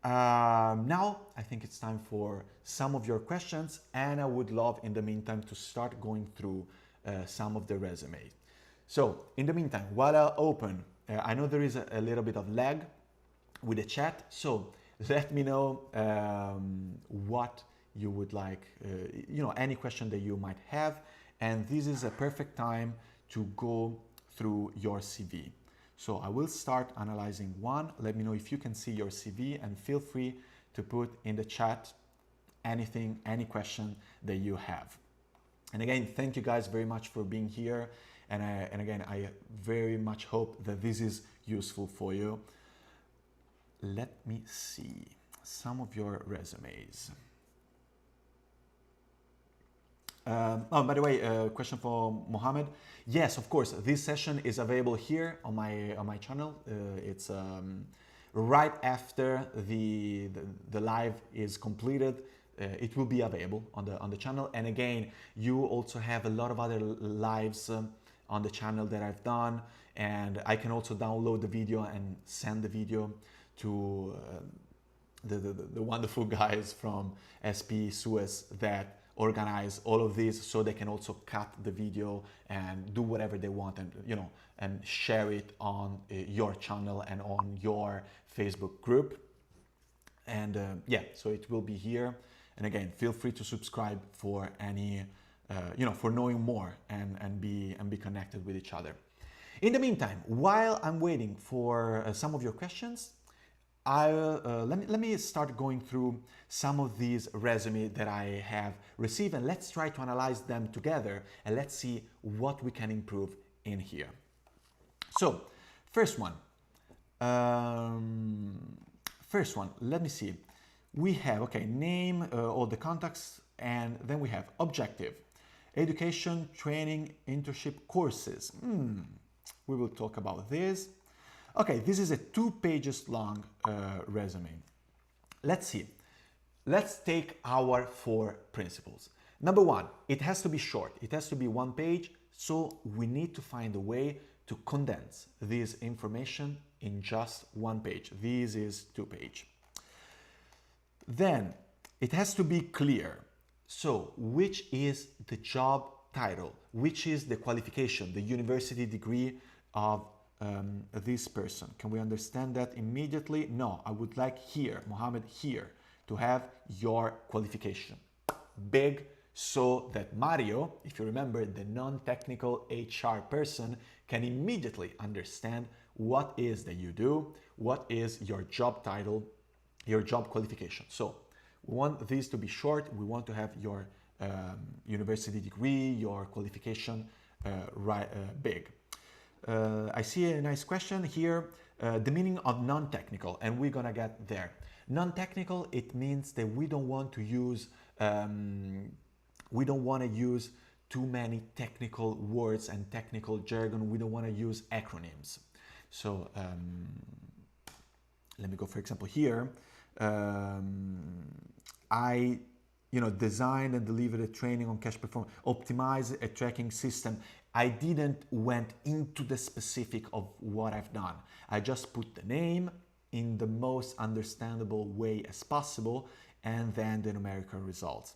now I think it's time for some of your questions, and I would love in the meantime to start going through some of the resumes. So in the meantime, while I open, I know there is a little bit of lag with the chat, so let me know what you would like, any question that you might have, and this is a perfect time to go through your CV. So I will start analyzing one. Let me know if you can see your CV, and feel free to put in the chat anything, any question that you have. And again, thank you guys very much for being here. And again, I very much hope that this is useful for you. Let me see some of your resumes. By the way, a question for Mohammed. Yes, of course, this session is available here on my channel. It's right after the live is completed. It will be available on the channel. And again, you also have a lot of other lives on the channel that I've done, and I can also download the video and send the video to the wonderful guys from SP Suez that organize all of these, so they can also cut the video and do whatever they want, and and share it on your channel and on your Facebook group. And yeah, so it will be here. And again, feel free to subscribe for any for knowing more and be connected with each other. In the meantime, while I'm waiting for some of your questions, let me start going through some of these resumes that I have received, and let's try to analyze them together, and let's see what we can improve in here. So, first one, let me see. We have, okay, name, all the contacts, and then we have objective, education, training, internship, courses. We will talk about this. Okay, this is a 2 pages long resume. Let's see. Let's take our 4 principles. Number 1, it has to be short. It has to be 1 page. So we need to find a way to condense this information in just 1 page. This is 2 page. Then it has to be clear. So which is the job title? Which is the qualification, the university degree of this person? Can we understand that immediately? No, I would like here, Mohammed, here, to have your qualification big, so that Mario, if you remember, the non-technical HR person, can immediately understand what is that you do, what is your job title, your job qualification. So we want this to be short. We want to have your university degree, your qualification big. I see a nice question here, the meaning of non-technical, and we're gonna get there. Non-technical, it means that we don't want to use too many technical words and technical jargon. We don't want to use acronyms. So let me go, for example, here. I designed and delivered a training on cash performance, optimize a tracking system. I didn't went into the specific of what I've done. I just put the name in the most understandable way as possible, and then the numerical results.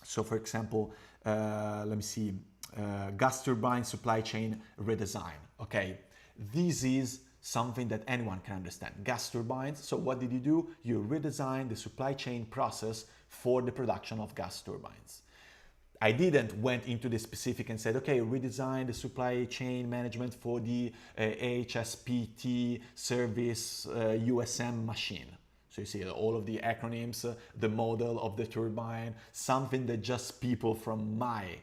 So for example, let me see, gas turbine supply chain redesign. Okay, this is something that anyone can understand. Gas turbines. So what did you do? You redesign the supply chain process for the production of gas turbines. I didn't went into the specific and said, okay, redesign the supply chain management for the HSPT service USM machine. So you see all of the acronyms, the model of the turbine, something that just people from my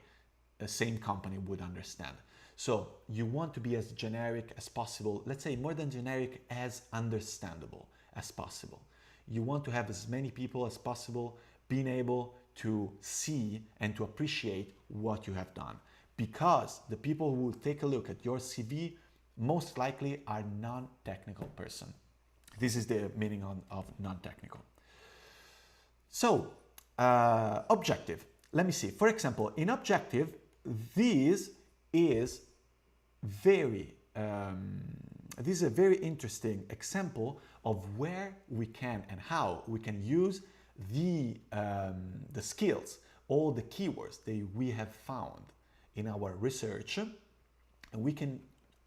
same company would understand. So you want to be as generic as possible, let's say more than generic, as understandable as possible. You want to have as many people as possible being able to see and to appreciate what you have done, because the people who will take a look at your CV most likely are non-technical person. This is the meaning of non-technical. So objective, let me see. For example, in objective, this is a very interesting example of where we can and how we can use the skills, all the keywords that we have found in our research, and we can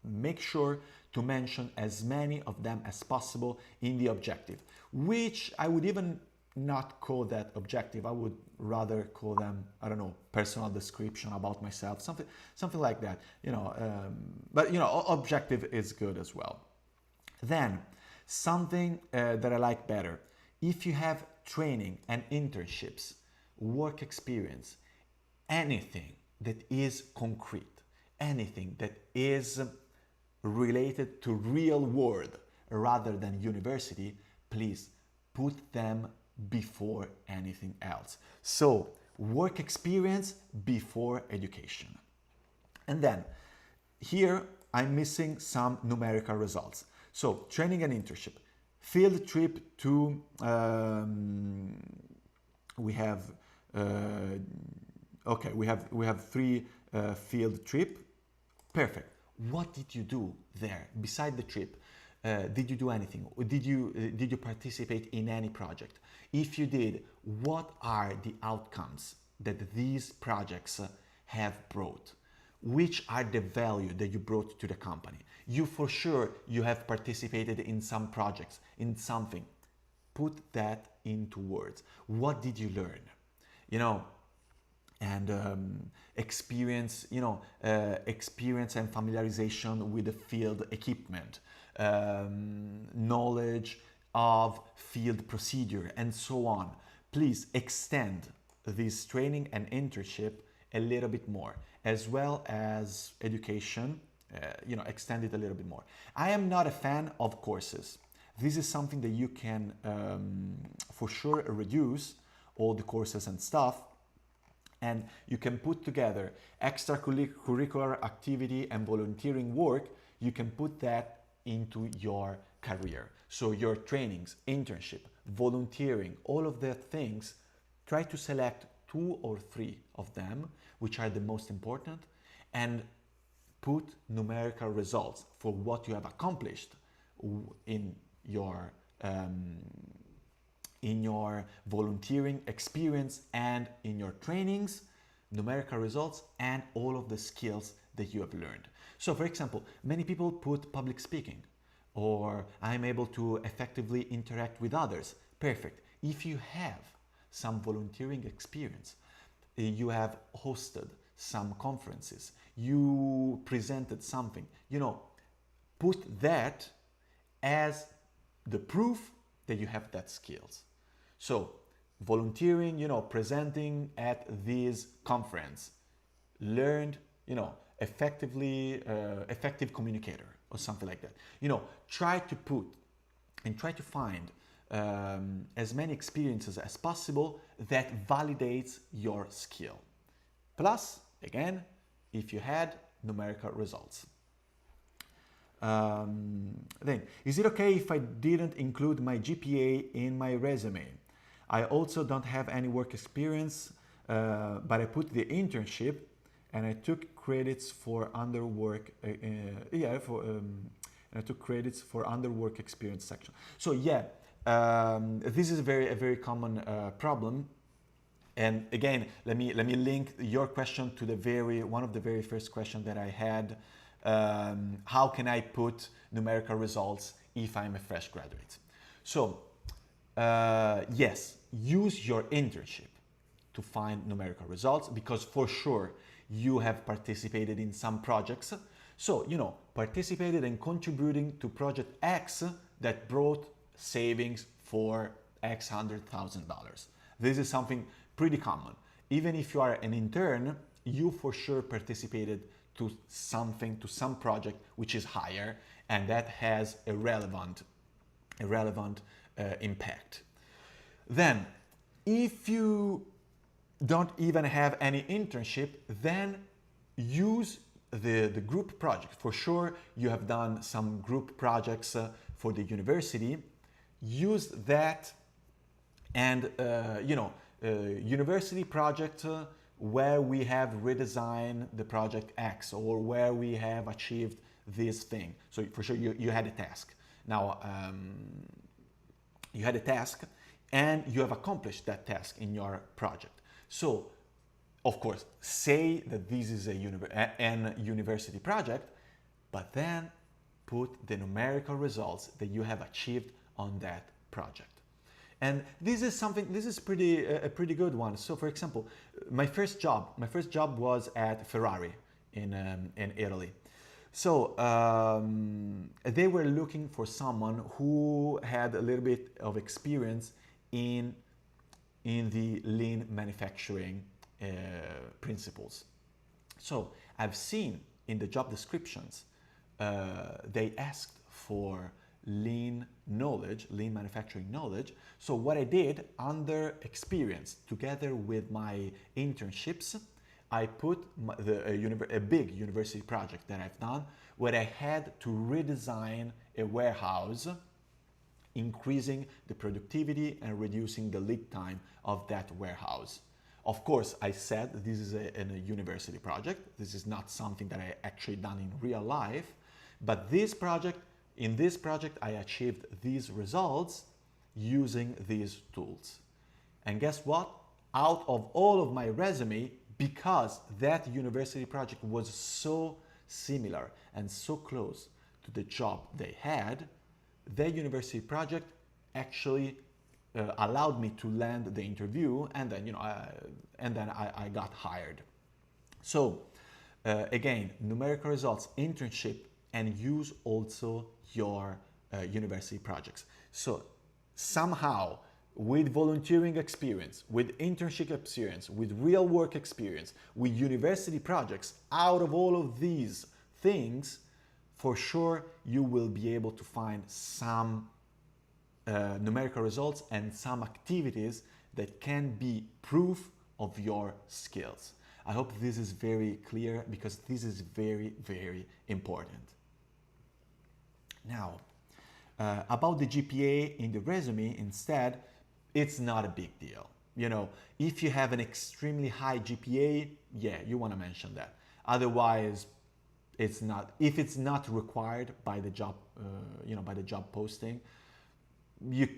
make sure to mention as many of them as possible in the objective, which I would even not call that objective. I would rather call them, I don't know, personal description about myself, something like that, but objective is good as well. Then something that I like better, if you have training and internships, work experience, anything that is concrete, anything that is related to real world rather than university, please put them before anything else. So work experience before education. And then here I'm missing some numerical results. So training and internship, field trip to, we have 3 field trip. Perfect. What did you do there beside the trip? Did you do anything? Or did you participate in any project? If you did, what are the outcomes that these projects have brought? Which are the value that you brought to the company? You for sure you have participated in some projects, in something. Put that into words. What did you learn? You know, and experience, experience and familiarization with the field equipment, knowledge of field procedure, and so on. Please extend this training and internship a little bit more, as well as education. Extend it a little bit more. I am not a fan of courses. This is something that you can for sure reduce all the courses and stuff, and you can put together extracurricular activity and volunteering work. You can put that into your career. So your trainings, internship, volunteering, all of the things, try to select 2 or 3 of them, which are the most important, and put numerical results for what you have accomplished in your volunteering experience and in your trainings, numerical results, and all of the skills that you have learned. So for example, many people put public speaking, or I'm able to effectively interact with others. Perfect. If you have some volunteering experience, you have hosted some conferences, you presented something, put that as the proof that you have that skills. So volunteering, presenting at this conference, learned, effective communicator or something like that. Try to put and try to find as many experiences as possible that validates your skill. Plus, again, if you had numerical results. Then, is it okay if I didn't include my GPA in my resume? I also don't have any work experience, but I put the internship and I took credits for under work. I took credits for under work experience section. So yeah, this is a very common problem. And again, let me link your question to one of the very first questions that I had. How can I put numerical results if I'm a fresh graduate? So yes, use your internship to find numerical results, because for sure you have participated in some projects. So, participated and contributing to project X that brought savings for X $100,000. This is something pretty common. Even if you are an intern, you for sure participated to some project which is higher, and that has a relevant impact. Then, if you don't even have any internship, then use the group project. For sure, you have done some group projects for the university. Use that, and university project where we have redesigned the project X, or where we have achieved this thing. So for sure, you had a task. Now, you had a task, and you have accomplished that task in your project. So, of course, say that this is an university project, but then put the numerical results that you have achieved on that project. And this is a pretty good one. So for example, my first job was at Ferrari in Italy. So they were looking for someone who had a little bit of experience in the lean manufacturing principles. So I've seen in the job descriptions, they asked for lean knowledge, lean manufacturing knowledge. So what I did, under experience, together with my internships, I put a big university project that I've done, where I had to redesign a warehouse, increasing the productivity and reducing the lead time of that warehouse. Of course, I said this is a university project. This is not something that I actually done in real life, but in this project, I achieved these results using these tools. And guess what? Out of all of my resume, because that university project was so similar and so close to the job they had, that university project actually allowed me to land the interview, and then I got hired. So again, numerical results, internship, and use also your university projects. So somehow, with volunteering experience, with internship experience, with real work experience, with university projects, out of all of these things, for sure you will be able to find some numerical results and some activities that can be proof of your skills. I hope this is very clear, because this is very, very important. Now, about the GPA in the resume, instead, it's not a big deal. You know, if you have an extremely high GPA, yeah, you want to mention that. Otherwise, it's not. If it's not required by the job, by the job posting, you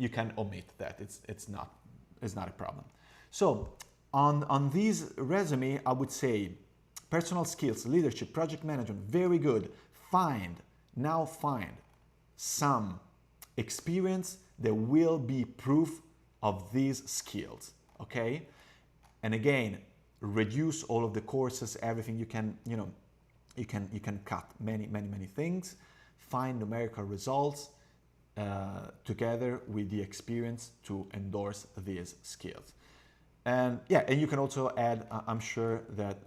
can omit that. It's not a problem. So on these resume, I would say personal skills, leadership, project management, very good. Find some experience that will be proof of these skills, okay? And again, reduce all of the courses, everything you can, you can cut many things. Find numerical results together with the experience to endorse these skills. And yeah, and you can also add, I'm sure that,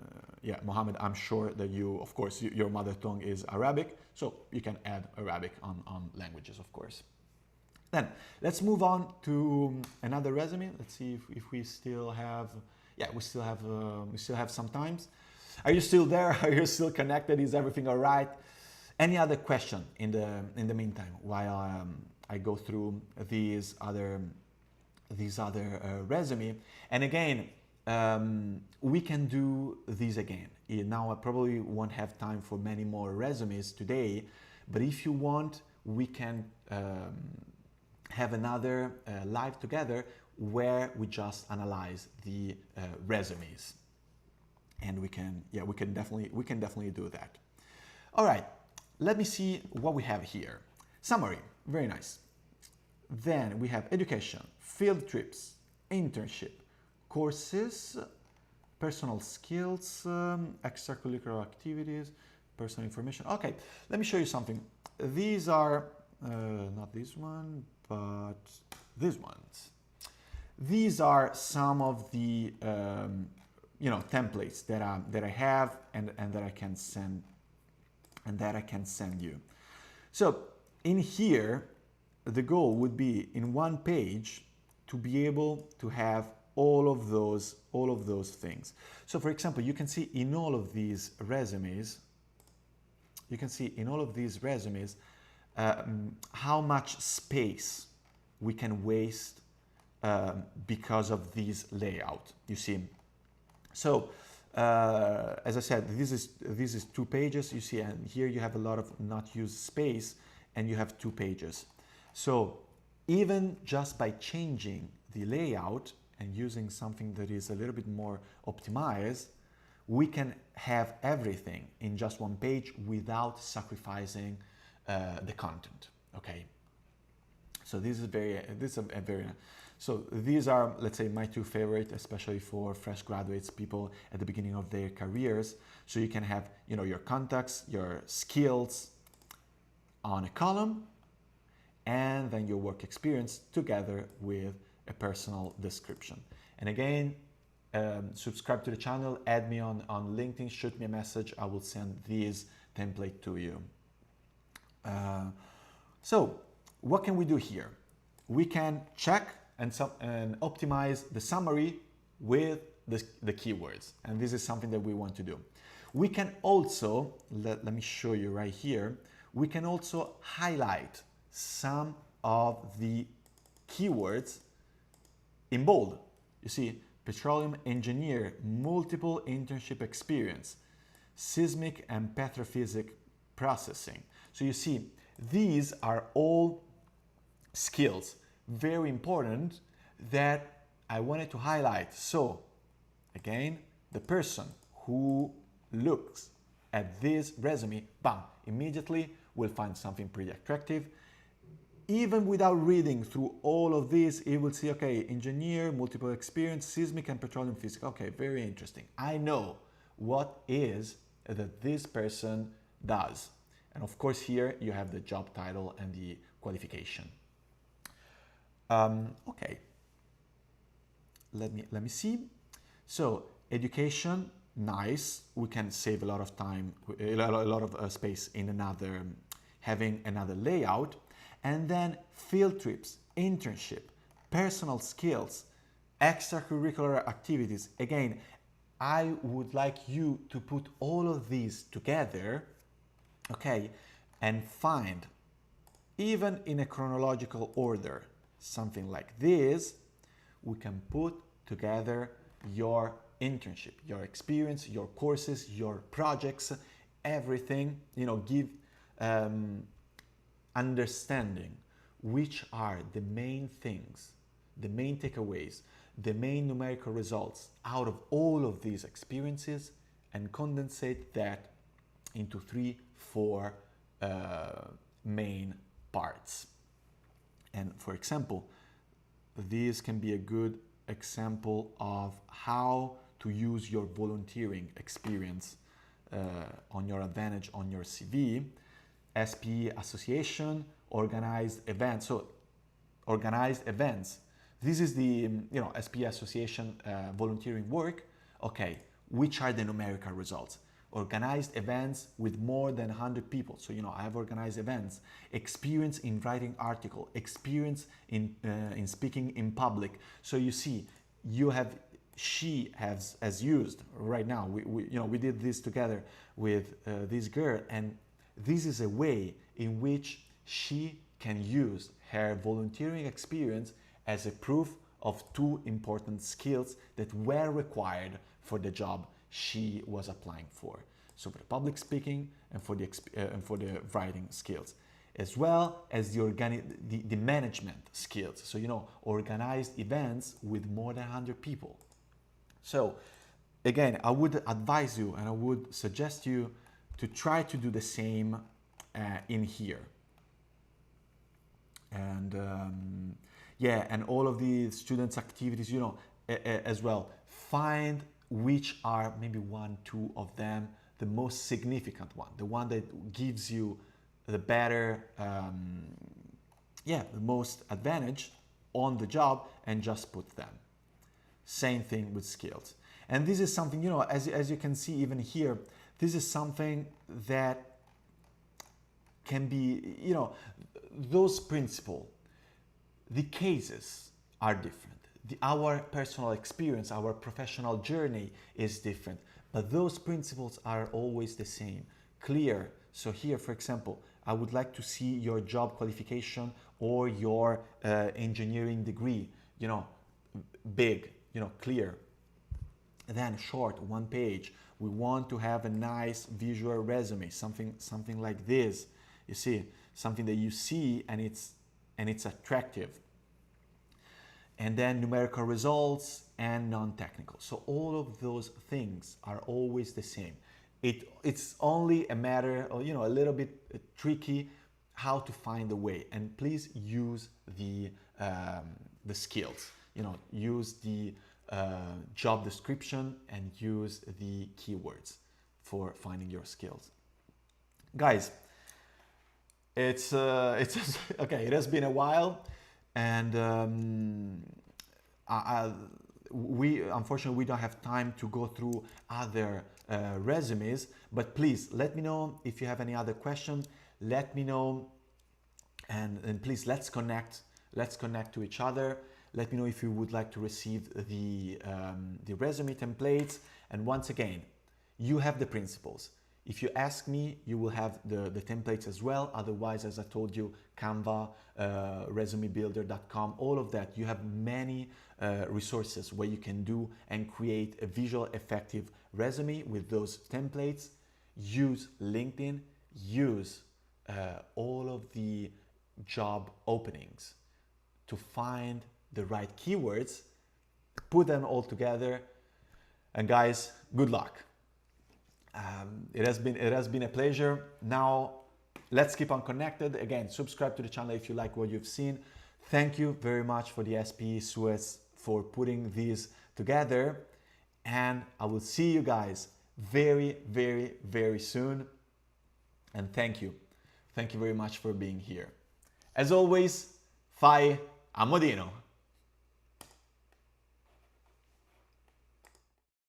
Mohammed, I'm sure that you, of course, your mother tongue is Arabic, so you can add Arabic on languages, of course. Then let's move on to another resume. Let's see if we still have, we still have some times. Are you still there? Are you still connected? Is everything all right? Any other question in the meantime while I go through these other resume? And again, we can do these again. Now I probably won't have time for many more resumes today, but if you want, we can have another live together where we just analyze the resumes, and we can definitely do that. All right, let me see what we have here. Summary, very nice. Then we have education, field trips, internship, courses, personal skills, extracurricular activities, personal information. Okay, let me show you something. These are not this one, but these ones. These are some of the templates that I have and that I can send you. So in here, the goal would be in one page to be able to have all of those things. So for example, you can see in all of these resumes, how much space we can waste because of these layout, you see. So as I said, this is 2 pages, you see, and here you have a lot of not used space, and you have 2 pages. So even just by changing the layout and using something that is a little bit more optimized, we can have everything in just 1 page without sacrificing the content, okay? So this is a very, so these are, let's say, my 2 favorite, especially for fresh graduates, people at the beginning of their careers. So you can have, your contacts, your skills on a column, and then your work experience together with a personal description. And again, subscribe to the channel, add me on LinkedIn, shoot me a message. I will send this template to you. So what can we do here? We can check and optimize the summary with the keywords. And this is something that we want to do. We can also, let me show you right here, we can also highlight some of the keywords in bold. You see, petroleum engineer, multiple internship experience, seismic and petrophysic processing. So you see, these are all skills, very important, that I wanted to highlight. So again, the person who looks at this resume, bam, immediately will find something pretty attractive. Even without reading through all of this, it will see, okay, engineer, multiple experience, seismic and petroleum physics. Okay, very interesting. I know what is that this person does. And of course, here you have the job title and the qualification. Okay, let me see. So education, nice. We can save a lot of time, a lot of space in having another layout. And then field trips, internship, personal skills, extracurricular activities. Again, I would like you to put all of these together, okay, and find, even in a chronological order, something like this. We can put together your internship, your experience, your courses, your projects, everything, give understanding which are the main things, the main takeaways, the main numerical results out of all of these experiences, and condensate that into 3-4 main parts. And for example, this can be a good example of how to use your volunteering experience on your advantage on your CV. SPE association, organized events. So organized events. This is the SPE association volunteering work. Okay, which are the numerical results? Organized events with more than 100 people. So I have organized events. Experience in writing article. Experience in speaking in public. So you see, she has used right now. We did this together with this girl, and this is a way in which she can use her volunteering experience as a proof of 2 important skills that were required for the job she was applying for. So for the public speaking and for the writing skills, as well as the management skills. So organized events with more than 100 people. So again, I would advise you and I would suggest you to try to do the same in here. And and all of the students' activities, as well. Find which are maybe 1-2 of them the most significant one, the one that gives you the better, the most advantage on the job, and just put them. Same thing with skills. And this is something, as you can see even here, this is something that can be, those principles, the cases are different. Our personal experience, our professional journey is different, but those principles are always the same, clear. So here, for example, I would like to see your job qualification or your engineering degree, big, clear. Then short, 1 page. We want to have a nice visual resume, something like this. You see, something that you see and it's attractive. And then numerical results and non-technical. So all of those things are always the same. It's only a matter of, a little bit tricky how to find a way. And please use the skills. Use the job description and use the keywords for finding your skills. Guys, it's okay. It has been a while, and unfortunately we don't have time to go through other resumes. But please let me know if you have any other questions. Let me know, and please let's connect to each other. Let me know if you would like to receive the resume templates. And once again, you have the principles. If you ask me, you will have the templates as well. Otherwise, as I told you, Canva, resumebuilder.com, all of that. You have many resources where you can do and create a visual effective resume with those templates. Use LinkedIn, use all of the job openings to find the right keywords, put them all together, and guys, good luck. It has been a pleasure. Now let's keep on connected. Again, subscribe to the channel if you like what you've seen. Thank you very much for the SPE Suez for putting these together, and I will see you guys very, very, very soon. And thank you very much for being here. As always, fai a modino.